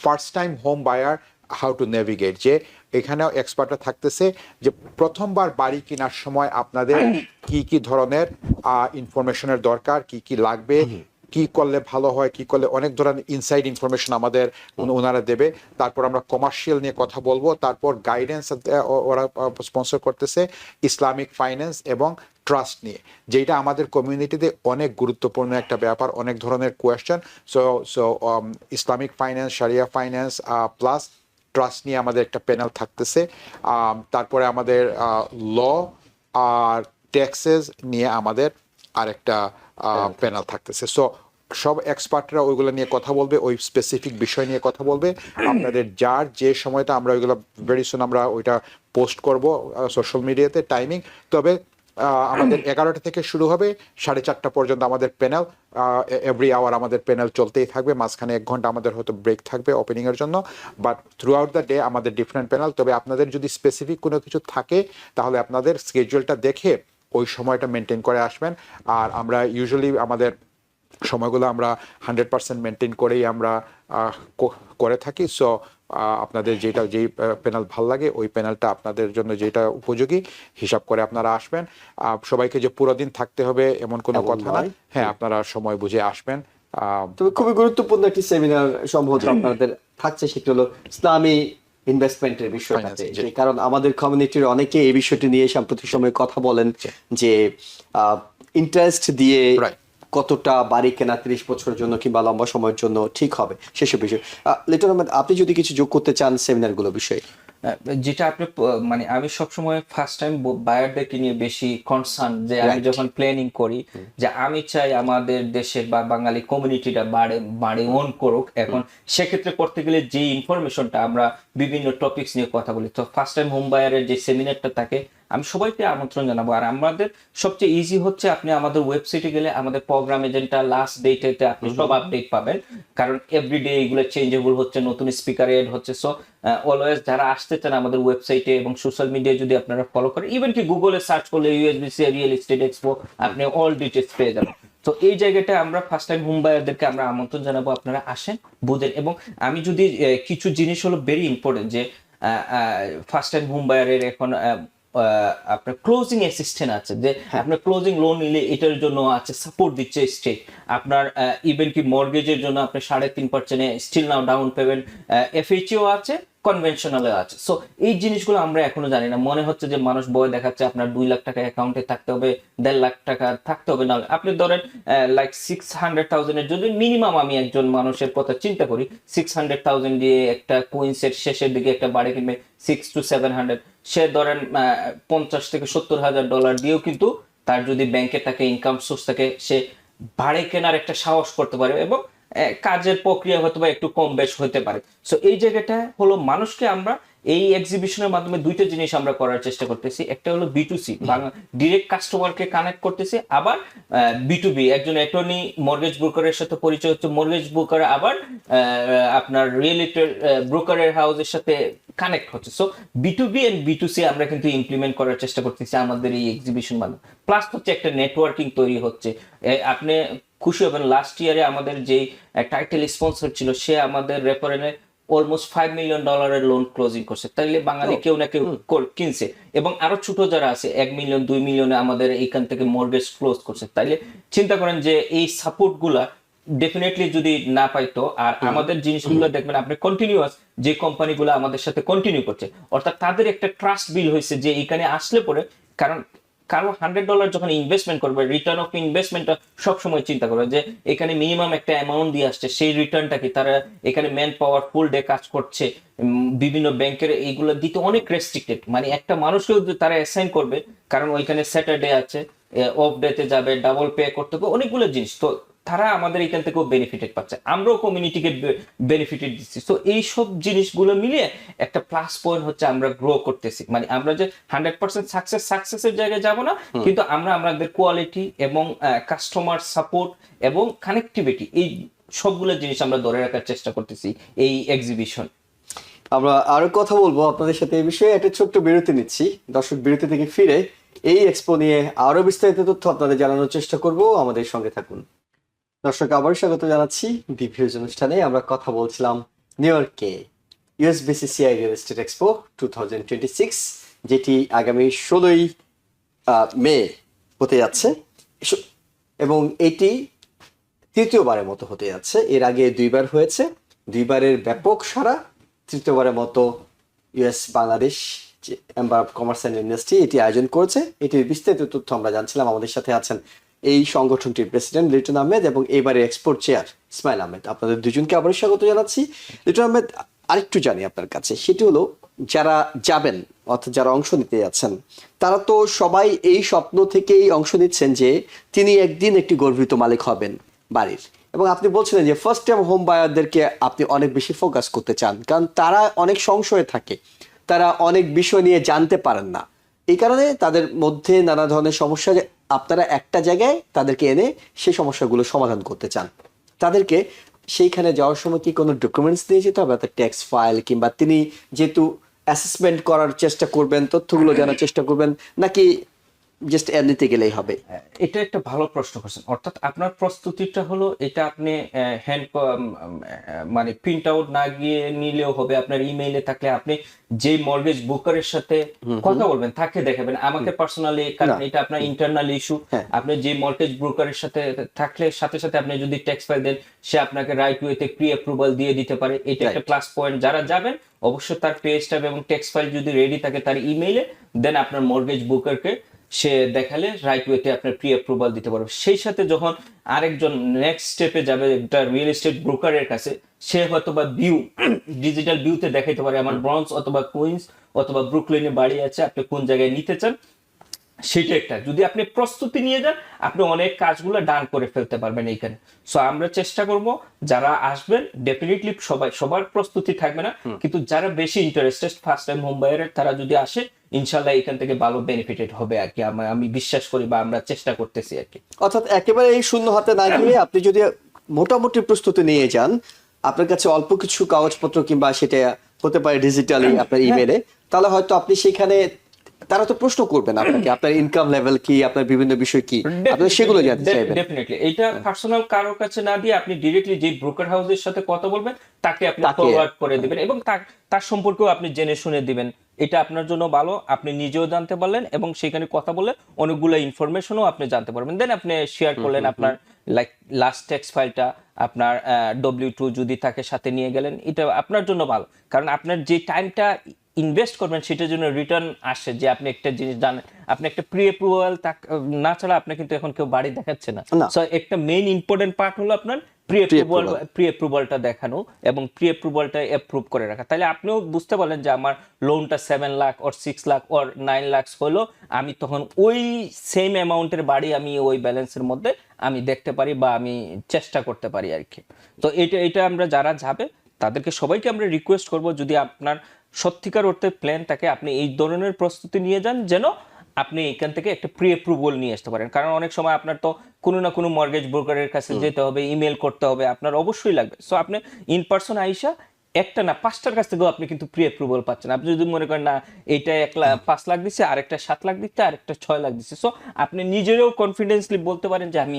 first time home buyer how to navigate, যে এখানেও এক্সপার্টরা থাকতেছে যে প্রথমবার বাড়ি কেনার সময় আপনাদের কি কি ধরনের ইনফরমেশনের দরকার, কি কি লাগবে, কি করলে ভালো হয়, কি করলে, অনেক ধরনের ইনসাইড ইনফরমেশন আমাদের ওনারা দেবে। তারপর আমরা কমার্শিয়াল নিয়ে কথা বলবো। তারপর গাইডেন্স ওরা স্পন্সর করতেছে ইসলামিক ফাইন্যান্স এবং ট্রাস্ট নিয়ে, যেটা আমাদের কমিউনিটিতে অনেক গুরুত্বপূর্ণ একটা ব্যাপার, অনেক ধরনের question. So Islamic finance, sharia finance plus trust নিয়ে আমাদের একটা প্যানেল থাকতেছে। তারপরে আমাদের ল আর ট্যাক্সেস নিয়ে আমাদের আরেকটা প্যানেল থাকতেছে। সো সব এক্সপার্টরা ওইগুলো নিয়ে কথা বলবে, ওই স্পেসিফিক বিষয় নিয়ে কথা বলবে। আপনাদের যার যে সময়টা আমরা ওইগুলো ভেরি সুন আমরা ওইটা পোস্ট করব সোশ্যাল মিডিয়াতে টাইমিং। তবে আমাদের 11টা থেকে শুরু হবে, 4:30 পর্যন্ত আমাদের প্যানেল, এভরি আওয়ার আমাদের প্যানেল চলতেই থাকবে, মাঝখানে 1 ঘন্টা আমাদের হয়তো ব্রেক থাকবে ওপেনিং এর জন্য, but through out the day আমাদের ডিফারেন্ট প্যানেল। তবে আপনাদের যদি স্পেসিফিক কোনো কিছু থাকে তাহলে আপনাদের স্কেজুয়ালটা দেখে ওই সময়টা মেনটেন করে আসবেন। আর আমরা ইউজুয়ালি আমাদের সময়গুলো আমরা 100% মেনটেন করেই আমরা করে থাকি। সো আপনাদের যেই প্যানেল ভাল লাগে ওই প্যানেলটা আপনাদের জন্য যেটা উপযোগী হিসাব করে আপনারা আসবেন। সবাইকে যে পুরো দিন থাকতে হবে এমন কোনো কথা না, হ্যাঁ, আপনারা সময় বুঝে আসবেন, তবে খুবই গুরুত্বপূর্ণ একটি সেমিনার সম্ভবত আপনাদের থাকছে, সেটি হলো ইসলামী ইনভেস্টমেন্টের বিষয়টাতে। কারণ আমাদের কমিউনিটির অনেকে এই বিষয়টি নিয়ে সাম্প্রতিক সময়ে কথা বলেন যে ইন্টারেস্ট দিয়ে কতটা বাড়ি কেনা 30 বছরের জন্য কিংবা লম্বা সময়ের জন্য ঠিক হবে সেসব বিষয়। লিটন আহমেদ, আপনি যদি কিছু যোগ করতে চান সেমিনারগুলো বিষয়ে। যেটা আপনি মানে আমি সবসময় ফার্স্ট টাইম বায়ারদেরকে নিয়ে বেশি কনসার্ন, যে আমি যখন প্ল্যানিং করি যে আমি চাই আমাদের দেশের বা বাঙালি কমিউনিটিটা বাড়ে অন করুক। এখন সেক্ষেত্রে করতে গেলে যে ইনফরমেশনটা আমরা বিভিন্ন টপিকস নিয়ে কথা বলি, তো ফার্স্ট টাইম হোম বায়ারের যে সেমিনারটা থাকে আমি সবাইকে আমন্ত্রণ জানাবো। আর আমাদের সবচেয়ে ইজি হচ্ছে আপনি আমাদের ওয়েবসাইটে গেলে আমাদের প্রোগ্রাম এজেন্টটা লাস্ট ডেটে আপনি সব আপডেট পাবেন, কারণ এভরিডে এগুলো চেঞ্জেবল হচ্ছে, নতুন স্পিকার এড হচ্ছে। সো অলওয়েজ যারা আসতে চান আমাদের ওয়েবসাইটে এবং সোশ্যাল মিডিয়ায় যদি আপনারা ফলো করেন, ইভেন কি গুগলে সার্চ করলে ইউএসবিসি রিয়েল এস্টেট এক্সপো আপনি অল ডিটেলস পেয়ে যাবেন। তো এই জায়গাটা আমরা ফার্স্ট টাইম হোম বায়ারদেরকে আমরা আমন্ত্রণ জানাবো, আপনারা আসেন, বুঝেন। এবং আমি যদি কিছু জিনিস হলো ভেরি ইম্পর্টেন্ট, যে ফার্স্ট টাইম হোম বায়ারের এখন আপনার ক্লোজিং অ্যাসিস্ট্যান্ট আছে, যে আপনার ক্লোজিং লোন নিলে এটার জন্য আছে সাপোর্ট দিচ্ছে স্টেট। আপনার ইভেন কি মর্গেজের জন্য আপনি 3.5% স্টিল নাও ডাউন পেমেন্ট, এফএইচও আছে, কনভেনশনালে আছে। সো এই জিনিসগুলো আমরা এখনো জানি না। মনে হচ্ছে যে মানুষ বয় দেখাচ্ছে আপনার 2 লাখ টাকা অ্যাকাউন্টে থাকতে হবে, 1.5 লাখ টাকা থাকতে হবে। না, আপনি ধরেন লাইক 600,000 এর যদি মিনিমাম, আমি একজন মানুষের কথা চিন্তা করি, 600,000 দিয়ে একটা কুইন্সের শেষের দিকে একটা বাড়ি কিনবে 600 to 700, সে ধরেন 50 থেকে $70,000 দিয়েও কিন্তু তার যদি ব্যাংকে থাকে, ইনকাম সোর্স থাকে, সে বাড়ি কেনার একটা সাহস করতে পারে এবং কাজের প্রক্রিয়া হয়তো বা একটু কম বেশ হতে পারে। সো এই জায়গাটা হলো মানুষকে আমরা এই এক্সিবিশনের মাধ্যমে দুইটা জিনিস আমরা করার চেষ্টা করতেছি। একটা হলো B2C, ডিরেক্ট কাস্টমারকে কানেক্ট করতেছি, আবার B2B, একজন অ্যাটর্নি মর্গেজ ব্রোকারের সাথে পরিচয় হচ্ছে, মর্গেজ ব্রোকার আবার আপনার রিয়েল এস্টেট ব্রোকারের হাউসের সাথে কানেক্ট হচ্ছে। সো B2B এন্ড B2C আমরা কিন্তু ইমপ্লিমেন্ট করার চেষ্টা করতেছি আমাদের এই এক্সিবিশন মাধ্যমে। প্লাস হচ্ছে একটা নেটওয়ার্কিং তৈরি হচ্ছে। আপনি খুশি হবেন, লাস্ট ইয়ারে আমাদের যে টাইটেল স্পন্সর ছিল, সে আমাদের রেফারেলে অলমোস্ট $5 million লোন ক্লোজিং করছে। তাইলে বাঙালি কেউ না কেউ কিনছে, এবং আরো ছোট যারা আছে 1 মিলিয়ন 2 মিলিয়নে আমাদের এইখান থেকে মর্গেজ ক্লোজ করছে। তাইলে চিন্তা করেন যে এই সাপোর্ট গুলা ডেফিনেটলি যদি না পাইতো, আর আমাদের জিনিসগুলো দেখবেন আপনি কন্টিনিউয়াস যে কোম্পানিগুলো আমাদের সাথে কন্টিনিউ করছে, অর্থাৎ তাদের একটা ট্রাস্ট বিল হয়েছে যে এখানে আসলে পরে, কারণ কারো $100 যখন ইনভেস্টমেন্ট করবে, রিটার্ন অফ ইনভেস্টমেন্টটা সবসময় চিন্তা করবে যে এখানে মিনিমাম একটা অ্যামাউন্ট দিয়ে আসছে, সেই রিটার্নটা কি, তারা এখানে ম্যান পাওয়ার ফুল ডে কাজ করছে, বিভিন্ন ব্যাংকের এইগুলো দিতে অনেক রেস্ট্রিক্টেড, মানে একটা মানুষকেও তারা অ্যাসাইন করবে, কারণ ওইখানে স্যাটারডে আছে, অফ ডেতে যাবে, ডাবল পে করতে হবে, অনেকগুলো জিনিস। তো তারা আমাদের এখান থেকেও বেনিফিটেড পাচ্ছে, আমরাও কমিউনিটিকে বেনিফিটেড দিচ্ছি। তো এইসব জিনিসগুলো মিলিয়ে একটা প্লাস পয়েন্ট হচ্ছে আমরা গ্রো করতেছি। মানে আমরা যে 100% সাকসেসের জায়গায় যাব না, কিন্তু আমরা আমাদের কোয়ালিটি এবং কাস্টমার সাপোর্ট এবং কানেক্টিভিটি, এই সবগুলো জিনিস আমরা ধরে রাখার চেষ্টা করতেছি এই এক্সিবিশন। আমরা আরো কথা বলবো আপনাদের সাথে এই বিষয়ে। একটা ছোট্ট বিরতি নিচ্ছি, দর্শক বিরতি থেকে ফিরে এই এক্সপো নিয়ে আরো বিস্তারিত তথ্য আপনাদের জানানোর চেষ্টা করব, আমাদের সঙ্গে থাকুন। দর্শক আবার স্বাগত জানাচ্ছি দি ভিউজ অনুষ্ঠানে। আমরা কথা বলছিলাম নিউ ইয়র্কে ইউএসবিসিসিআই রিয়েল এস্টেট এক্সপো 2026, যেটি আগামী 16ই মে হতে যাচ্ছে, এবং এটি তৃতীয়বারের মতো হতে যাচ্ছে। এর আগে 2বার হয়েছে, 2বারের ব্যাপক সাড়া। তৃতীয়বারের মতো US Bangladesh chamber of commerce and industry এটি আয়োজন করেছে। এটির বিস্তারিত তথ্য আমরা জানছিলাম। আমাদের সাথে আছেন এই সংগঠনটির প্রেসিডেন্ট লিটন আহমেদ এবং এবারে এক্সপোর্ট চেয়ার ইসমাইল আহমেদ। আপনাদের দুজনকে আবার স্বাগত জানাচ্ছি। লিটন আহমেদ, আরেকটু জানি আপনার কাছে, সেটি হলো যারা যাবেন অর্থাৎ যারা অংশ নিতে যাচ্ছেন, তারা তো সবাই এই স্বপ্ন থেকেই অংশ নিচ্ছেন যে তিনি একদিন একটি গর্বিত মালিক হবেন বাড়ির, এবং আপনি বলছিলেন যে ফার্স্ট টাইম হোম বায়ারদেরকে আপনি অনেক বেশি ফোকাস করতে চান, কারণ তারা অনেক সংশয়ে থাকে, তারা অনেক বিষয় নিয়ে জানতে পারেন না। এই কারণে তাদের মধ্যে নানা ধরনের সমস্যা, আপনারা একটা জায়গায় তাদেরকে এনে সেই সমস্যাগুলো সমাধান করতে চান। তাদেরকে সেইখানে যাওয়ার সময় কি কোনো ডকুমেন্টস নিয়ে যেতে হবে, অর্থাৎ ট্যাক্স ফাইল, কিংবা তিনি যেহেতু অ্যাসেসমেন্ট করার চেষ্টা করবেন, তথ্যগুলো জানার চেষ্টা করবেন, নাকি জাস্ট নিতে গেলেই হবে? এটা একটা ভালো প্রশ্ন করছেন। অর্থাৎ আপনার প্রস্তুতিটা হলো এটা আপনি হ্যান্ড মানে প্রিন্ট আউট না গিয়ে নিলেও হবে। আপনার ইমেইলে থাকলে আপনি যে মর্গেজ ব্রোকারের সাথে কথা বলবেন তাকে দেখাবেন। আমাকে পার্সোনালি, কারণ এটা আপনার ইন্টারনাল ইস্যু। আপনি যে মর্গেজ ব্রোকারের সাথে থাকলে সাথে সাথে আপনি যদি ট্যাক্স ফাইল দেন, সে আপনাকে রাইট ওয়েতে প্রি অ্যাপ্রুভাল দিয়ে দিতে পারে। এটা একটা প্লাস পয়েন্ট। যারা যাবেন অবশ্যই তার পে স্ট্যাম্প এবং ট্যাক্স ফাইল যদি রেডি থাকে তার ইমেইলে, দেন আপনার মর্গেজ ব্রোকারকে সে দেখালে রাইট ওয়েতে আপনার প্রি অ্যাপ্রুভাল দিতে পারবে। সেই সাথে যখন আরেকজন নেক্সট স্টেপে যাবে একটা রিয়েল এস্টেট ব্রোকারের কাছে, সে হয়তো বা ভিউ ডিজিটাল ভিউতে দেখাইতে পারে আমার ব্রঞ্জ অথবা কুইন্স অথবা ব্রুকলিনে বাড়ি আছে, আপনি কোন জায়গায় নিতে চান। সেটা একটা, যদি আপনি প্রস্তুতি নিয়ে যান আপনি অনেক কাজগুলো ডান করে ফেলতে পারবেন এইখানে। সো আমরা চেষ্টা করব যারা আসবেন ডেফিনেটলি সবার প্রস্তুতি থাকবে না, কিন্তু যারা বেশি ইন্টারেস্টেড ফার্স্ট টাইম হোম বায়ারের তারা যদি আসে ইনশাল্লাহ এখান থেকে ভালো বেনিফিটেড হবে আর কি। আমি বিশ্বাস করি বা আমরা চেষ্টা করতেছি আর কি। অর্থাৎ একেবারে এই শূন্য হাতে না গিয়ে আপনি যদি মোটামুটি প্রস্তুতি নিয়ে যান, আপনার কাছে অল্প কিছু কাগজপত্র কিংবা সেটা হতে পারে ডিজিটালি আপনার ইমেলে, তাহলে হয়তো আপনি সেখানে, তারা তো প্রশ্ন করবেন আপনাকে আপনার ইনকাম লেভেল কি, আপনার বিভিন্ন বিষয় কি, আপনি সেগুলো জানতে চাইবেন। ডেফিনেটলি এটা পার্সোনাল কারোর কাছে না দিয়ে আপনি ডিরেক্টলি যে ব্রোকার হাউসের সাথে কথা বলবেন তাকে আপনি ফরওয়ার্ড করে দিবেন এবং তার সম্পর্কেও আপনি জেনে শুনে দিবেন। এটা আপনার জন্য ভালো, আপনি নিজেও জানতে পারলেন এবং সেখানে কথা বলে অনেকগুলো ইনফরমেশনও আপনি জানতে পারবেন। দেন আপনি শেয়ার করলেন আপনার লাইক লাস্ট ট্যাক্স ফাইলটা, আপনার W2 যদি তাকে সাথে নিয়ে গেলেন, এটা আপনার জন্য ভালো। কারণ আপনার যে টাইমটা ইনভেস্ট করবেন সেটার জন্য রিটার্ন আসে, যে আপনি একটা জিনিস জানেন, আপনি একটা প্রি অ্যাপ্রুভাল না ছাড়া আপনি কিন্তু এখন কেউ বাড়ি দেখাচ্ছে না। সো একটা মেইন ইম্পর্টেন্ট পার্ট হলো আপনার প্রি অ্যাপ্রুভালটা দেখানো এবং প্রি অ্যাপ্রুভালটা অ্যাপ্রুভ করে রাখা। তাহলে আপনিও বুঝতে পারলেন যে আমার লোনটা 7 লাখ অর 6 লাখ অর 9 লাখ হলো, আমি তখন ওই সেম অ্যামাউন্টের বাড়ি আমি ওই ব্যালেন্সের মধ্যে আমি দেখতে পারি বা আমি চেষ্টা করতে পারি আর কি। তো এটা আমরা যারা যাবে তাদেরকে সবাইকে আমরা রিকোয়েস্ট করব, যদি আপনার সত্যিকার অর্থে প্ল্যান থাকে আপনি এই ধরনের প্রস্তুতি নিয়ে যান, যেন আপনি এখান থেকে একটা প্রি অ্যাপ্রুভাল নিয়ে আসতে পারেন। কারণ অনেক সময় আপনার তো কোনো না কোনো মর্গেজ ব্রোকারের কাছে যেতে হবে, ইমেল করতে হবে, আপনার অবশ্যই লাগবে। সো আপনি ইন পার্সন আইসা একটা না 5টার কাছ থেকেও আপনি কিন্তু প্রি অ্যাপ্রুভাল পাচ্ছেন। আপনি যদি মনে করেন না এইটা 5 লাখ দিচ্ছে, আরেকটা 7 লাখ দিচ্ছে, আরেকটা 6 লাখ দিচ্ছে, সো আপনি নিজেরও কনফিডেন্সলি বলতে পারেন যে আমি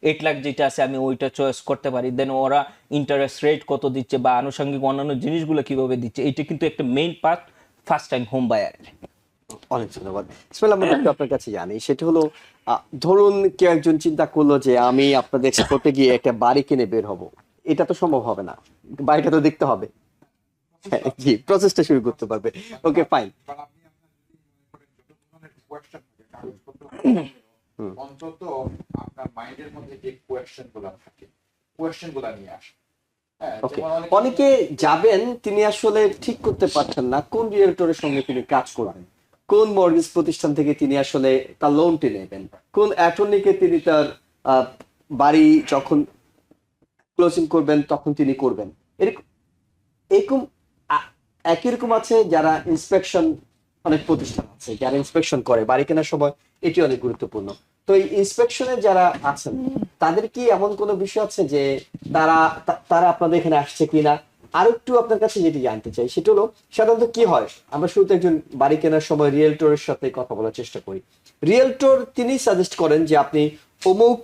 8 লাখ যেটা আছে আমি ওইটা চয়েস করতে পারি। দেন ওরা ইন্টারেস্ট রেট কত দিচ্ছে বা আনুষঙ্গিক অন্যান্য জিনিসগুলো কিভাবে দিচ্ছে, এটা কিন্তু একটা main part first time home বায়ারের। অনেক ধন্যবাদ ইসমাইল আহমেদ। একটু আপনার কাছে জানি, সেটা হলো ধরুন কেউ একজন চিন্তা করলো যে আমি আপনাদের এক্সপোর্টে গিয়ে একটা বাড়ি কিনে বের হব, এটা তো সম্ভব হবে না, বাড়িটা তো দেখতে হবে। জি, প্রসেসটা শুরু করতে পারবে। Okay fine. অন্তত আপনার মাইন্ডের মধ্যে যে কোয়েশ্চেনগুলো থাকে, কোয়েশ্চেনগুলো নিয়ে আসে। ওকে, অনেকে যাবেন তিনি আসলে ঠিক করতে পারছেন না কোন রিয়েলটরের সঙ্গে তিনি কাজ করবেন, কোন মর্গেজ প্রতিষ্ঠান থেকে তিনি আসলে তার লোনটি নেবেন, কোন অ্যাটর্নিকে তিনি তার বাড়ি যখন ক্লোজিং করবেন তখন তিনি করবেন। এরকম একই রকম আছে যারা ইন্সপেকশন, অনেক প্রতিষ্ঠান আছে যারা ইন্সপেকশন করে বাড়ি কেনার সময়, এটি অনেক গুরুত্বপূর্ণ। তো এই ইন্সপেকশনে যারা আছেন তাদের কি এমন কোনো বিষয় আছে যে তারা আপনাদের এখানে আসছে কিনা? আর একটু আপনার কাছে যেটি জানতে চাই সেটা হলো, সাধারণত কি হয়, আমরা শুরুতে একজন বাড়ি কেনার সময় রিয়েলটরের সাথে কথা বলার চেষ্টা করি, রিয়েলটর তিনি সাজেস্ট করেন যে আপনি অমুক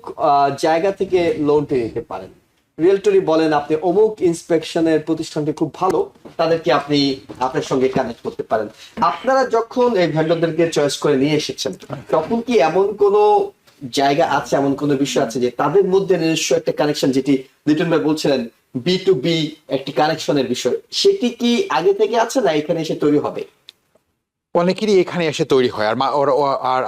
জায়গা থেকে লোনটি নিতে পারেন, রিয়েলটরি বলেন আপনি অমুক ইন্সপেকশনের প্রতিষ্ঠানটি খুব ভালো, তাদেরকে আপনি আপনার সঙ্গে কানেক্ট করতে পারেন। আপনারা যখন এই ভেন্ডরদেরকে চয়েস করে নিয়ে এসেছেন তখন কি এমন কোনো জায়গা আছে, এমন কোনো বিষয় আছে যে তাদের মধ্যে নিজস্ব একটা কানেকশন, যেটি লিটন ভাই বলছিলেন B2B একটি কানেকশনের বিষয়, সেটি কি আগে থেকে আছে না এখানে এসে তৈরি হবে? অনেকেরই এখানে এসে তৈরি হয়।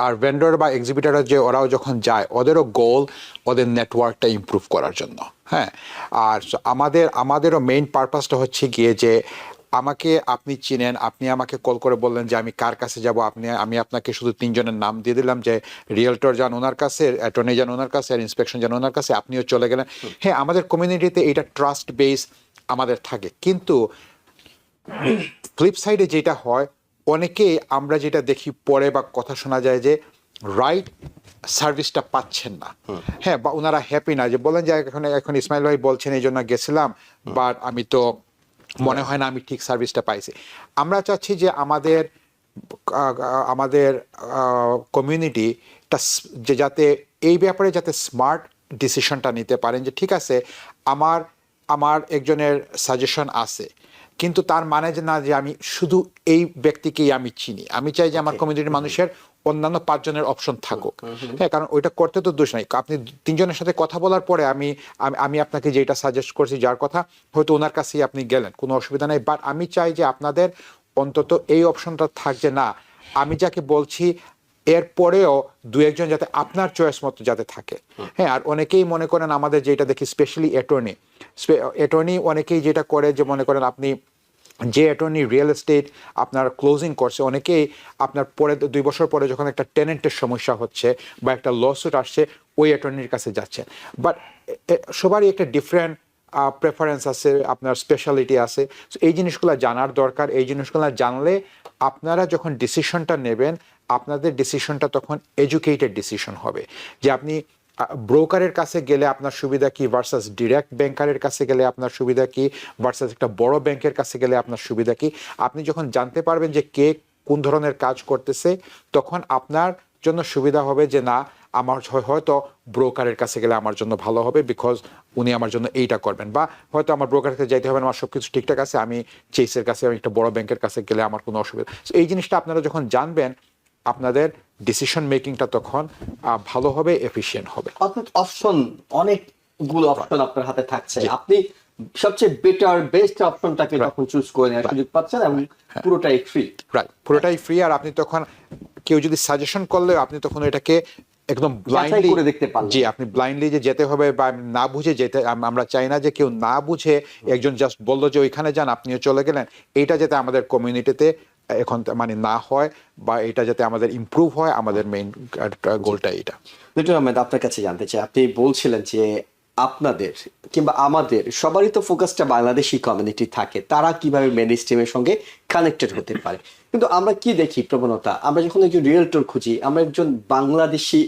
আর ভেন্ডর বা এক্সিবিটাররা যে ওরাও যখন যায় ওদেরও গোল ওদের নেটওয়ার্কটা ইমপ্রুভ করার জন্য। হ্যাঁ, আর আমাদেরও মেইন পারপাসটা হচ্ছে গিয়ে যে আমাকে আপনি চিনেন, আপনি আমাকে কল করে বললেন যে আমি কার কাছে যাব, আমি আপনাকে শুধু 3 জনের নাম দিয়ে দিলাম যে রিয়েলটর যান ওনার কাছে, অ্যাটর্নি যান ওনার কাছে, আর ইন্সপেকশন যান ওনার কাছে, আপনিও চলে গেলেন। হ্যাঁ, আমাদের কমিউনিটিতে এটা ট্রাস্ট বেস আমাদের থাকে, কিন্তু ফ্লিপ সাইডে যেটা হয় অনেকে আমরা যেটা দেখি পরে বা কথা শোনা যায় যে রাইট সার্ভিসটা পাচ্ছেন না। হ্যাঁ, বা ওনারা হ্যাপি না, যে বলেন যে এখন ইসমাইল ভাই বলছেন এই জন্য গেছিলাম, বাট আমি তো মনে হয় না আমি ঠিক সার্ভিসটা পাইছি। আমরা চাচ্ছি যে আমাদের আমাদের কমিউনিটিটা যে যাতে এই ব্যাপারে যাতে স্মার্ট ডিসিশনটা নিতে পারেন যে ঠিক আছে আমার আমার একজনের সাজেশন আছে, কিন্তু তার মানে যে না যে আমি শুধু এই ব্যক্তিকেই আমি চিনি, আমি চাই যে আমার কমিউনিটির মানুষের অন্যান্য 5 জনের অপশন থাকুক। হ্যাঁ, কারণ ওইটা করতে তো দোষ নাই, আপনি 3 জনের সাথে কথা বলার পরে আমি আপনাকে যেটা সাজেস্ট করছি যার কথা হয়তো ওনার কাছেই আপনি গেলেন, কোনো অসুবিধা নেই, বাট আমি চাই যে আপনাদের অন্তত এই অপশনটা থাক যে না আমি যাকে বলছি এরপরেও 2-1 জন যাতে আপনার চয়েস মতো যাতে থাকে। হ্যাঁ, আর অনেকেই মনে করেন আমাদের যেটা দেখি স্পেশালি অ্যাটর্নি অনেকেই যেটা করে যে মনে করেন আপনি যে অ্যাটর্নি রিয়েল এস্টেট আপনার ক্লোজিং করছে, অনেকেই আপনার পরে 2 বছর পরে যখন একটা টেনেন্টের সমস্যা হচ্ছে বা একটা লসুট আসছে ওই অ্যাটর্নির কাছে যাচ্ছেন। বাট সবারই একটা ডিফারেন্ট প্রেফারেন্স আছে, আপনার স্পেশালিটি আছে। So, এই জিনিসগুলো জানার দরকার। এই জিনিসগুলো জানলে আপনারা যখন ডিসিশনটা নেবেন আপনাদের ডিসিশনটা তখন এডুকেটেড ডিসিশন হবে, যে আপনি ব্রোকারের কাছে গেলে আপনার সুবিধা কি ভার্সাস ডিরেক্ট ব্যাংকারের কাছে গেলে আপনার সুবিধা কি ভার্সাস একটা বড় ব্যাংকের কাছে গেলে আপনার সুবিধা কি। আপনি যখন জানতে পারবেন যে কে কোন ধরনের কাজ করতেছে তখন আপনার জন্য সুবিধা হবে যে না আমার হয়তো ব্রোকারের কাছে গেলে আমার জন্য ভালো হবে বিকজ উনি আমার জন্য এইটা করবেন, বা হয়তো আমার ব্রোকারের কাছে যাইতে হবে না, আমার সব কিছু ঠিকঠাক আছে, আমি চেসের কাছে আমি একটা বড় ব্যাংকের কাছে গেলে আমার কোনো অসুবিধা। এই জিনিসটা আপনারা যখন জানবেন আপনাদের ডিসিশন মেকিংটা তখন ভালো হবে, এফিশিয়েন্ট হবে। অর্থাৎ অপশন অনেকগুলো অপশন আপনার হাতে থাকছে, আপনি সবচেয়ে বেটার বেস্ট অপশনটাকে তখন চুজ করে নেওয়ার সুযোগ পাচ্ছেন এবং পুরোটাই ফ্রি। রাইট, পুরোটাই ফ্রি। আর আপনি তখন কেউ যদি সাজেশন করলে আপনি তখন এটাকে একদম ব্লাইন্ডলি করে দেখতে পারবেন। জি, আপনি ব্লাইন্ডলি যে যেতে হবে বা না বুঝে যেতে, আমরা চাই না যে কেউ না বুঝে একজন জাস্ট বললো যে ওইখানে যান আপনিও চলে গেলেন, এইটা যাতে আমাদের কমিউনিটিতে এখন মানে না হয় বা এটা যাতে আমাদের ইমপ্রুভ হয়, আমাদের মেইন গোলটা এটা। লিটন আহমেদ, আপনার কাছে জানতে চাই, আপনি বলছিলেন যে আপনাদের কিংবা আমাদের সবারই তো ফোকাসটা বাংলাদেশি কমিউনিটি থাকে, তারা কিভাবে মেন স্ট্রিমের সঙ্গে কানেক্টেড হতে পারে, কিন্তু আমরা কি দেখি প্রবণতা, আমরা যখন একজন রিয়েলটর খুঁজি আমরা একজন বাংলাদেশি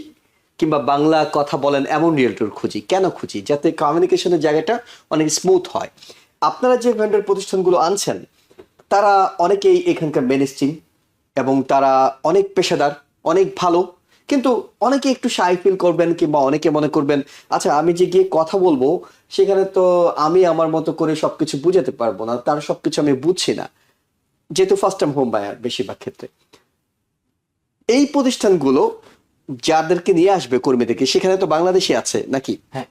কিংবা বাংলা কথা বলেন এমন রিয়েলটর খুঁজি। কেন খুঁজি? যাতে কমিউনিকেশনের জায়গাটা অনেক স্মুথ হয়। আপনারা যে ভেন্ডর প্রতিষ্ঠানগুলো আনছেন তারা অনেকেই এখানকার মেন স্ট্রিম এবং তারা অনেক পেশাদার, অনেক ভালো, কিন্তু অনেকে একটু শাই ফিল করবেন কিংবা অনেকে মনে করবেন আচ্ছা আমি যে গিয়ে কথা বলবো সেখানে তো আমি আমার মতো করে সবকিছু বুঝাতে পারবো না, তার সবকিছু আমি বুঝছি না, যেহেতু ফার্স্ট টাইম হোম বায়ার বেশিরভাগ ক্ষেত্রে। এই প্রতিষ্ঠানগুলো যাদেরকে নিয়ে আসবে কর্মীদেরকে, সেখানে তো বাংলাদেশি আছে নাকি? হ্যাঁ,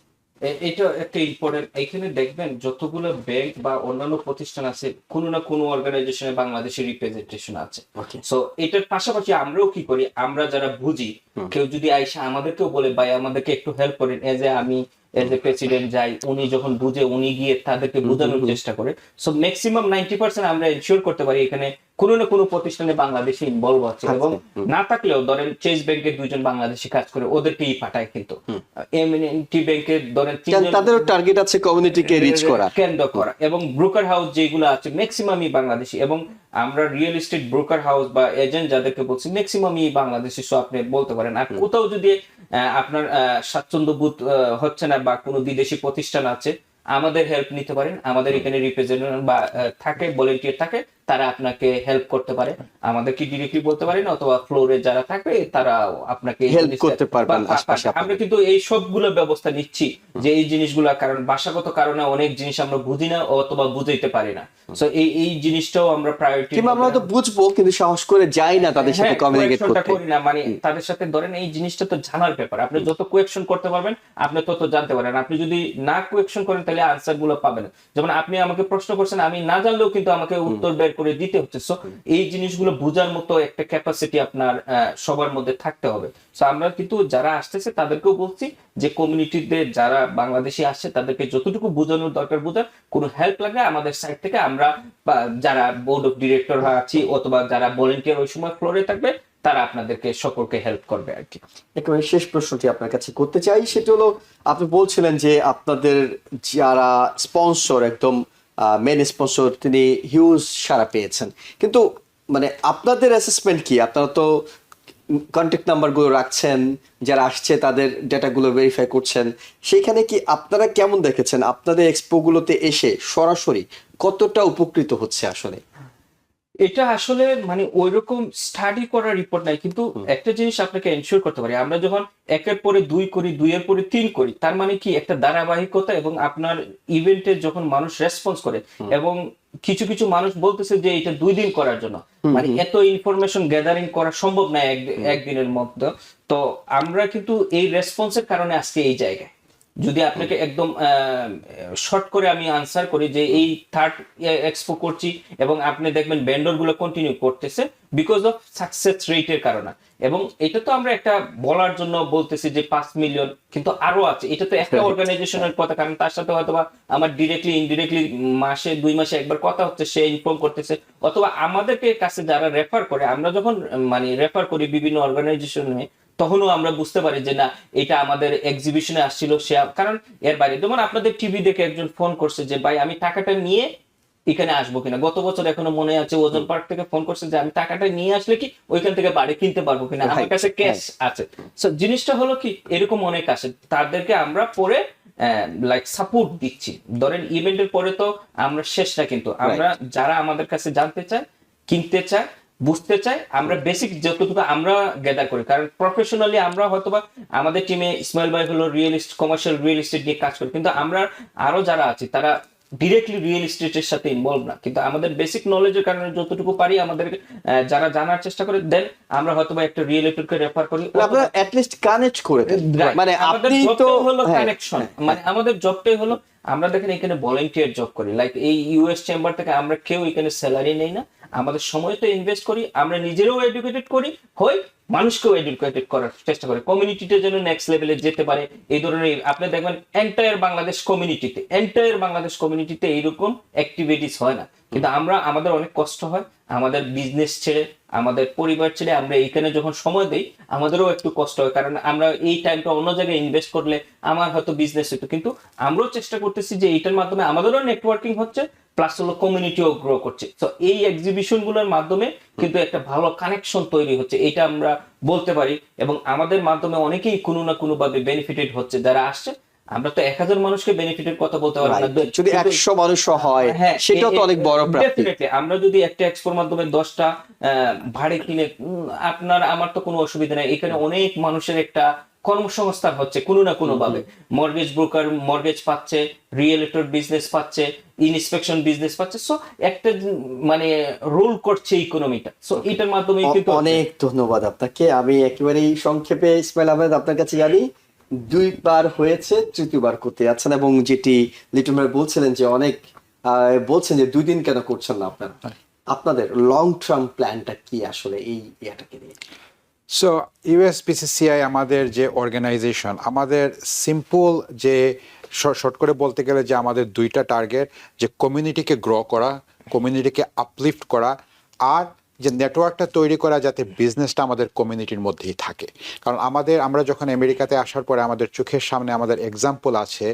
এটা একটা ইম্পর্টেন্ট। এখানে দেখবেন যতগুলো ব্যাংক বা অন্যান্য প্রতিষ্ঠান আছে কোনো না কোনো অর্গানাইজেশনে বাংলাদেশের রিপ্রেজেন্টেশন আছে। সো এটার পাশাপাশি আমরাও কি করি, আমরা যারা বুঝি কেউ যদি আইসা আমাদেরকেও বলে ভাই আমাদেরকে একটু হেল্প করেন, এজ এ প্রেসিডেন্ট যাই, উনি যখন বুঝে উনি গিয়ে তাদেরকে বোঝানোর চেষ্টা করে। সো ম্যাক্সিমাম 90% আমরা এনশিওর করতে পারি এখানে কোনো না কোনো প্রতিষ্ঠানে বাংলাদেশি ইনভলভ আছে, এবং না থাকলেও ধরেন চেস ব্যাংকের 2 জন বাংলাদেশি কাজ করে ওদেরকেই পাঠায়, কিন্তু এমএনটি ব্যাংকের ধরেন তাদেরও টার্গেট আছে কমিউনিটিকে রিচ করা, কেন্দ্র করা, এবং ব্রোকার হাউস যেগুলো আছে ম্যাক্সিমামই বাংলাদেশি, এবং আমরা রিয়েল এস্টেট ব্রোকার হাউস বা এজেন্ট যাদেরকে বলছি ম্যাক্সিমামই বাংলাদেশি। সো আপনি বলতে পারেন আর কোথাও যদি আপনার স্বাচ্ছন্দ্য বোধ হচ্ছে না বা কোনো বিদেশি প্রতিষ্ঠান আছে আমাদের হেল্প নিতে পারেন। আমাদের এখানে রিপ্রেজেন্টেটিভ বা থাকে, ভলান্টিয়ার থাকে, তারা আপনাকে হেল্প করতে পারে, আমাদেরকে ডিরেক্টলি বলতে পারেন, অথবা ফ্লোরে যারা থাকবে তারা আপনাকে হেল্প করতে পারবেন আশপাশে। আমরা কিন্তু এই সবগুলো ব্যবস্থা নিচ্ছি যে এই জিনিসগুলো, কারণ ভাষাগত কারণে অনেক জিনিস আমরা বুঝি না অথবা বুঝাইতে পারি না। সো এই জিনিসটাও আমরা প্রায়োরিটি, কিংবা আমরা তো বুঝবো কিন্তু সাহস করে যাই না তাদের সাথে কমিউনিকেট করতে করি না, মানে তাদের সাথে ধরেন এই জিনিসটা তো জানার ব্যাপার, আপনি যত কোয়েকশন করতে পারবেন আপনি তত জানতে পারেন। আপনি যদি না কোয়েকশন করেন তাহলে আনসার গুলো পাবেন। যেমন আপনি আমাকে প্রশ্ন করছেন, আমি না জানলেও কিন্তু আমাকে উত্তর বের করে দিতে হচ্ছে। সো এই জিনিসগুলো বোঝার মতো একটা ক্যাপাসিটি আপনার সবার মধ্যে থাকতে হবে। সো আমরা কিন্তু যারা আসতেছে তাদেরকেও বলছি যে কমিউনিটিতে যারা বাংলাদেশি আসছে তাদেরকে যতটুকু বোঝানোর দরকার বোঝার, কোনো হেল্প লাগলে আমাদের সাইড থেকে আমরা যারা বোর্ড অফ ডিরেক্টর আছি অথবা যারা ভলান্টিয়ার ওই সময় ফ্লোরে থাকবে তারা আপনাদেরকে সকলকে হেল্প করবে আর কি। একেবারে শেষ প্রশ্নটি আপনার কাছে করতে চাই, সেটা হলো আপনি বলছিলেন যে আপনাদের যারা স্পন্সর একদম মেন স্পন্সর তিনি হিউজ সাড়া পেয়েছেন, কিন্তু মানে আপনাদের অ্যাসেসমেন্ট কি? আপনারা তো কন্ট্যাক্ট নাম্বারগুলো রাখছেন, যারা আসছে তাদের ডেটাগুলো ভেরিফাই করছেন, সেখানে কি আপনারা কেমন দেখেছেন আপনাদের এক্সপোগুলোতে এসে সরাসরি কতটা উপকৃত হচ্ছে আসলে? এটা আসলে মানে ওইরকম স্টাডি করার রিপোর্ট নাই, কিন্তু একটা জিনিস আপনাকে এনশিওর করতে পারি, আমরা যখন একের পরে 2 করি, 2-এর পরে 3 করি, তার মানে কি একটা ধারাবাহিকতা, এবং আপনার ইভেন্টে যখন মানুষ রেসপন্স করে, এবং কিছু কিছু মানুষ বলতেছে যে এটা 2 দিন করার জন্য, মানে এত ইনফরমেশন গ্যাদারিং করা সম্ভব না একদিনের মধ্যে। তো আমরা কিন্তু এই রেসপন্সের কারণে আজকে এই জায়গায়। যদি আপনাকে একদম শর্ট করে আমি আনসার করি যে এই থার্ড এক্সপো করছি, এবং আপনি দেখবেন ভেন্ডর গুলো কন্টিনিউ করতেছে বিকজ অফ সাকসেস রেটের কারণে। এবং এটা তো আমরা একটা বলার জন্য বলতেছি যে 5 মিলিয়ন, কিন্তু আরো আছে। এটা তো একটা অর্গানাইজেশনের কথা, কারণ তার সাথে হয়তো বা আমার ডিরেক্টলি ইনডিরেক্টলি মাসে 2 মাসে একবার কথা হচ্ছে, সে ইনফর্ম করতেছে, অথবা আমাদেরকে কাছে যারা রেফার করে, আমরা যখন মানে রেফার করি বিভিন্ন অর্গানাইজেশনে, তখনও আমরা বুঝতে পারি যে না, এটা আমাদের এক্সিবিশনে আসছিল সে। কারণ এর বাইরে যেমন আপনাদের টিভি দেখে একজন ফোন করছে যে ভাই আমি টাকাটা নিয়ে এখানে আসবো কিনা, গত বছর এখনো মনে আছে, ওজন পার্ক থেকে ফোন করছে যে আমি টাকাটা নিয়ে আসলে কি ওইখান থেকে বাড়ি কিনতে পারবো কিনা, আমার কাছে ক্যাশ আছে। সো জিনিসটা হলো কি, এরকম অনেক আসে, তাদেরকে আমরা পরে লাইক সাপোর্ট দিচ্ছি। ধরেন ইভেন্টের পরে তো আমরা শেষ না, কিন্তু আমরা যারা আমাদের কাছে জানতে চায়, কিনতে চায়, বুঝতে চাই, আমরা বেসিক যতটুকু আমরা গ্যাদার করি, কারণ প্রফেশনালি আমরা হয়তোবা আমাদের টিমে ইসমাইল ভাই হলো কমার্শিয়াল রিয়েল এস্টেট নিয়ে কাজ করি, কিন্তু আমরা আরো যারা আছি তারা ডিরেক্টলি রিয়েল এস্টেটের সাথে ইনভলভ না, কিন্তু আমাদের বেসিক নলেজের কারণে যতটুকু পারি আমাদের যারা জানার চেষ্টা করে, দেন আমরা হয়তোবা একটা রিয়েল এস্টেটকে রেফার করি, আপনারা অ্যাট লিস্ট কানেক্ট করে দেন। মানে আমাদের আপনি তো জবটাই হলো কানেকশন, মানে আমাদের জবটাই হলো, আমরা দেখেন এখানে ভলান্টিয়ার জব করি, লাইক এই ইউএস চেম্বার থেকে আমরা কেউ এখানে স্যালারি নেই না, আমাদের সময় তো ইনভেস্ট করি, আমরা নিজেরাও এডুকেটেড করি, হই মানুষকেও এডুকেটেড করার চেষ্টা করি, কমিউনিটিটা যেন নেক্সট লেভেলে যেতে পারে। এই ধরনের আপনি দেখবেন এন্টায়ার বাংলাদেশ কমিউনিটিতে এইরকম অ্যাক্টিভিটিস হয় না, কিন্তু আমরা আমাদের অনেক কষ্ট হয়, আমাদের বিজনেস ছেড়ে, আমাদের পরিবার ছেড়ে আমরা এইখানে যখন সময় দেই, আমাদেরও একটু কষ্ট হয়, কারণ আমরা এই টাইমটা অন্য জায়গায় ইনভেস্ট করলে আমার হয়তো বিজনেস হতো, কিন্তু আমরাও চেষ্টা করতেছি যে এইটার মাধ্যমে আমাদেরও নেটওয়ার্কিং হচ্ছে, প্লাস হলো কমিউনিটিও গ্রো করছে। তো এই এক্সিবিশন গুলোর মাধ্যমে কিন্তু একটা ভালো কানেকশন তৈরি হচ্ছে, এটা আমরা বলতে পারি, এবং আমাদের মাধ্যমে অনেকেই কোনো না কোনো ভাবে বেনিফিটেড হচ্ছে যারা আসছে। আমরা তো 1000 মানুষকে বেনিফিটের কথা বলতে পারবো না, যদি 100 মানুষ হয় সেটাও তো অনেক বড় প্রাপ্তি। ডেফিনেটলি আমরা যদি একটা এক্সপোর মাধ্যমে 10টা ভাড়ে কিনে, আপনার আমার তো কোনো অসুবিধা নাই, এখানে অনেক মানুষের একটা কর্মসংস্থান হচ্ছে কোনো না কোনো ভাবে, মর্গেজ ব্রোকার মর্গেজ পাচ্ছে, রিয়েলটর বিজনেস পাচ্ছে, ইনস্পেকশন বিজনেস পাচ্ছে, সো একটা মানে রোল করছে ইকোনমিটা। সো এটার মাধ্যমে কিন্তু অনেক ধন্যবাদ আপনাকে। আমি একেবারেই সংক্ষেপে ইসমাইল আহমেদ আপনার কাছে জানি 2বার হয়েছে, 3য়বার করতে যাচ্ছেন, এবং যেটি লিটন ভাই বলছিলেন যে অনেক বলছেন যে 2 দিন কেন করছেন না আপনারা, আপনাদের লং টার্ম প্ল্যানটা কি আসলে এই ইয়াটাকে নিয়ে? সো ইউএসপিসিসিআই আমাদের যে অর্গানাইজেশন, আমাদের সিম্পল যে শর্ট করে বলতে গেলে যে আমাদের 2টা টার্গেট, যে কমিউনিটিকে গ্রো করা, কমিউনিটিকে আপলিফট করা, আর যে নেটওয়ার্কটা তৈরি করা যাতে বিজনেসটা আমাদের কমিউনিটির মধ্যেই থাকে। কারণ আমরা যখন আমেরিকাতে আসার পরে আমাদের চোখের সামনে আমাদের এক্সাম্পল আছে,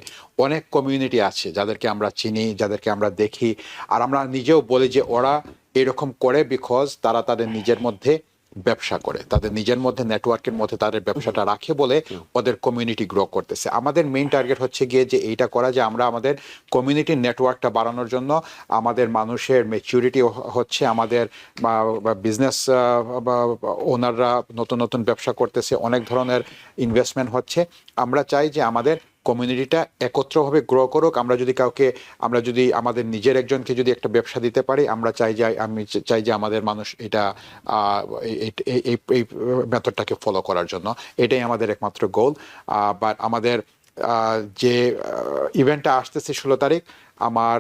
অনেক কমিউনিটি আছে যাদেরকে আমরা চিনি, যাদেরকে আমরা দেখি, আর আমরা নিজেও বলি যে ওরা এরকম করে বিকজ তারা তাদের নিজের মধ্যে ব্যবসা করে, তাদের নিজের মধ্যে নেটওয়ার্কের মধ্যে তাদের ব্যবসাটা রাখে বলে ওদের কমিউনিটি গ্রো করতেছে। আমাদের মেইন টার্গেট হচ্ছে গিয়ে যে এইটা করা, যে আমরা আমাদের কমিউনিটির নেটওয়ার্কটা বাড়ানোর জন্য, আমাদের মানুষের ম্যাচুরিটি হচ্ছে, আমাদের বিজনেস ওনাররা নতুন নতুন ব্যবসা করতেছে, অনেক ধরনের ইনভেস্টমেন্ট হচ্ছে। আমরা চাই যে আমাদের কমিউনিটিটা একত্রভাবে গ্রো করুক। আমরা যদি আমাদের নিজের একজনকে যদি একটা ব্যবসা দিতে পারি, আমি চাই যে আমাদের মানুষ এটা এই মেথডটাকে ফলো করার জন্য, এটাই আমাদের একমাত্র গোল। বাট আমাদের যে ইভেন্টটা আসতেছে 16 তারিখ, আমার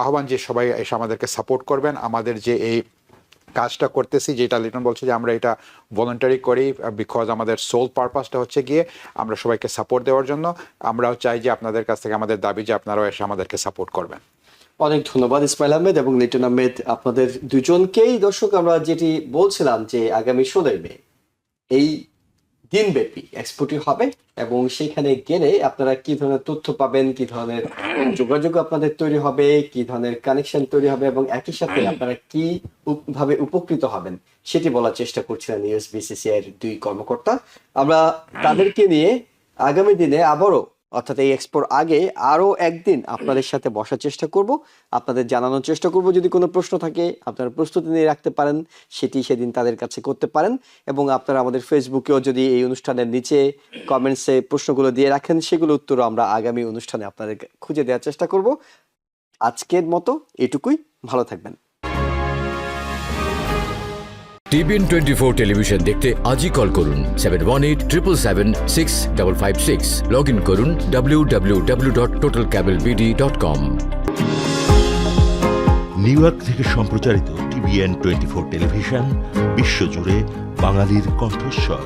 আহ্বান যে সবাই এসে আমাদেরকে সাপোর্ট করবেন। আমাদের যে এই কাজটা করতেছি, যেটা লিটন বলছে যে আমরা এটা ভলান্টারি করি, বিকজ আমাদের সোল পারপাসটা হচ্ছে গিয়ে আমরা সবাইকে সাপোর্ট দেওয়ার জন্য। আমরাও চাই যে আপনাদের কাছ থেকে আমাদের দাবি যে আপনারাও এসে আমাদেরকে সাপোর্ট করবেন। অনেক ধন্যবাদ ইসমাইল আহমেদ এবং লিটন আহমেদ, আপনাদের দুজনকেই। দর্শক, আমরা যেটি বলছিলাম যে আগামী 16 মে এই দিনব্যাপী এক্সপোটি হবে, এবং সেখানে গেলে আপনারা কি ধরনের তথ্য পাবেন, কি ধরনের যোগাযোগ আপনাদের তৈরি হবে, কি ধরনের কানেকশন তৈরি হবে, এবং একই সাথে আপনারা কি ভাবে উপকৃত হবেন সেটি বলার চেষ্টা করছিলেন ইউএসবিসিসিআই এর 2 কর্মকর্তা। আমরা তাদেরকে নিয়ে আগামী দিনে আবারও অর্থাৎ এই এক্সপোর আগে আরও একদিন আপনাদের সাথে বসার চেষ্টা করব, আপনাদের জানানোর চেষ্টা করব। যদি কোনো প্রশ্ন থাকে আপনারা প্রস্তুতি নিয়ে রাখতে পারেন, সেটি সেদিন তাদের কাছে করতে পারেন। এবং আপনারা আমাদের ফেসবুকেও যদি এই অনুষ্ঠানের নিচে কমেন্টসে প্রশ্নগুলো দিয়ে রাখেন, সেগুলো উত্তর আমরা আগামী অনুষ্ঠানে আপনাদের খুঁজে দেওয়ার চেষ্টা করব। আজকের মতো এটুকুই, ভালো থাকবেন। TBN 24 টেলিভিশন দেখতে আজই কল করুন 7187776556। লগ ইন করুন www.totalcablebd.com। নিউ ইয়র্ক থেকে সম্প্রচারিত TBN 24 টেলিভিশন বিশ্বজুড়ে বাঙালির কণ্ঠস্বর।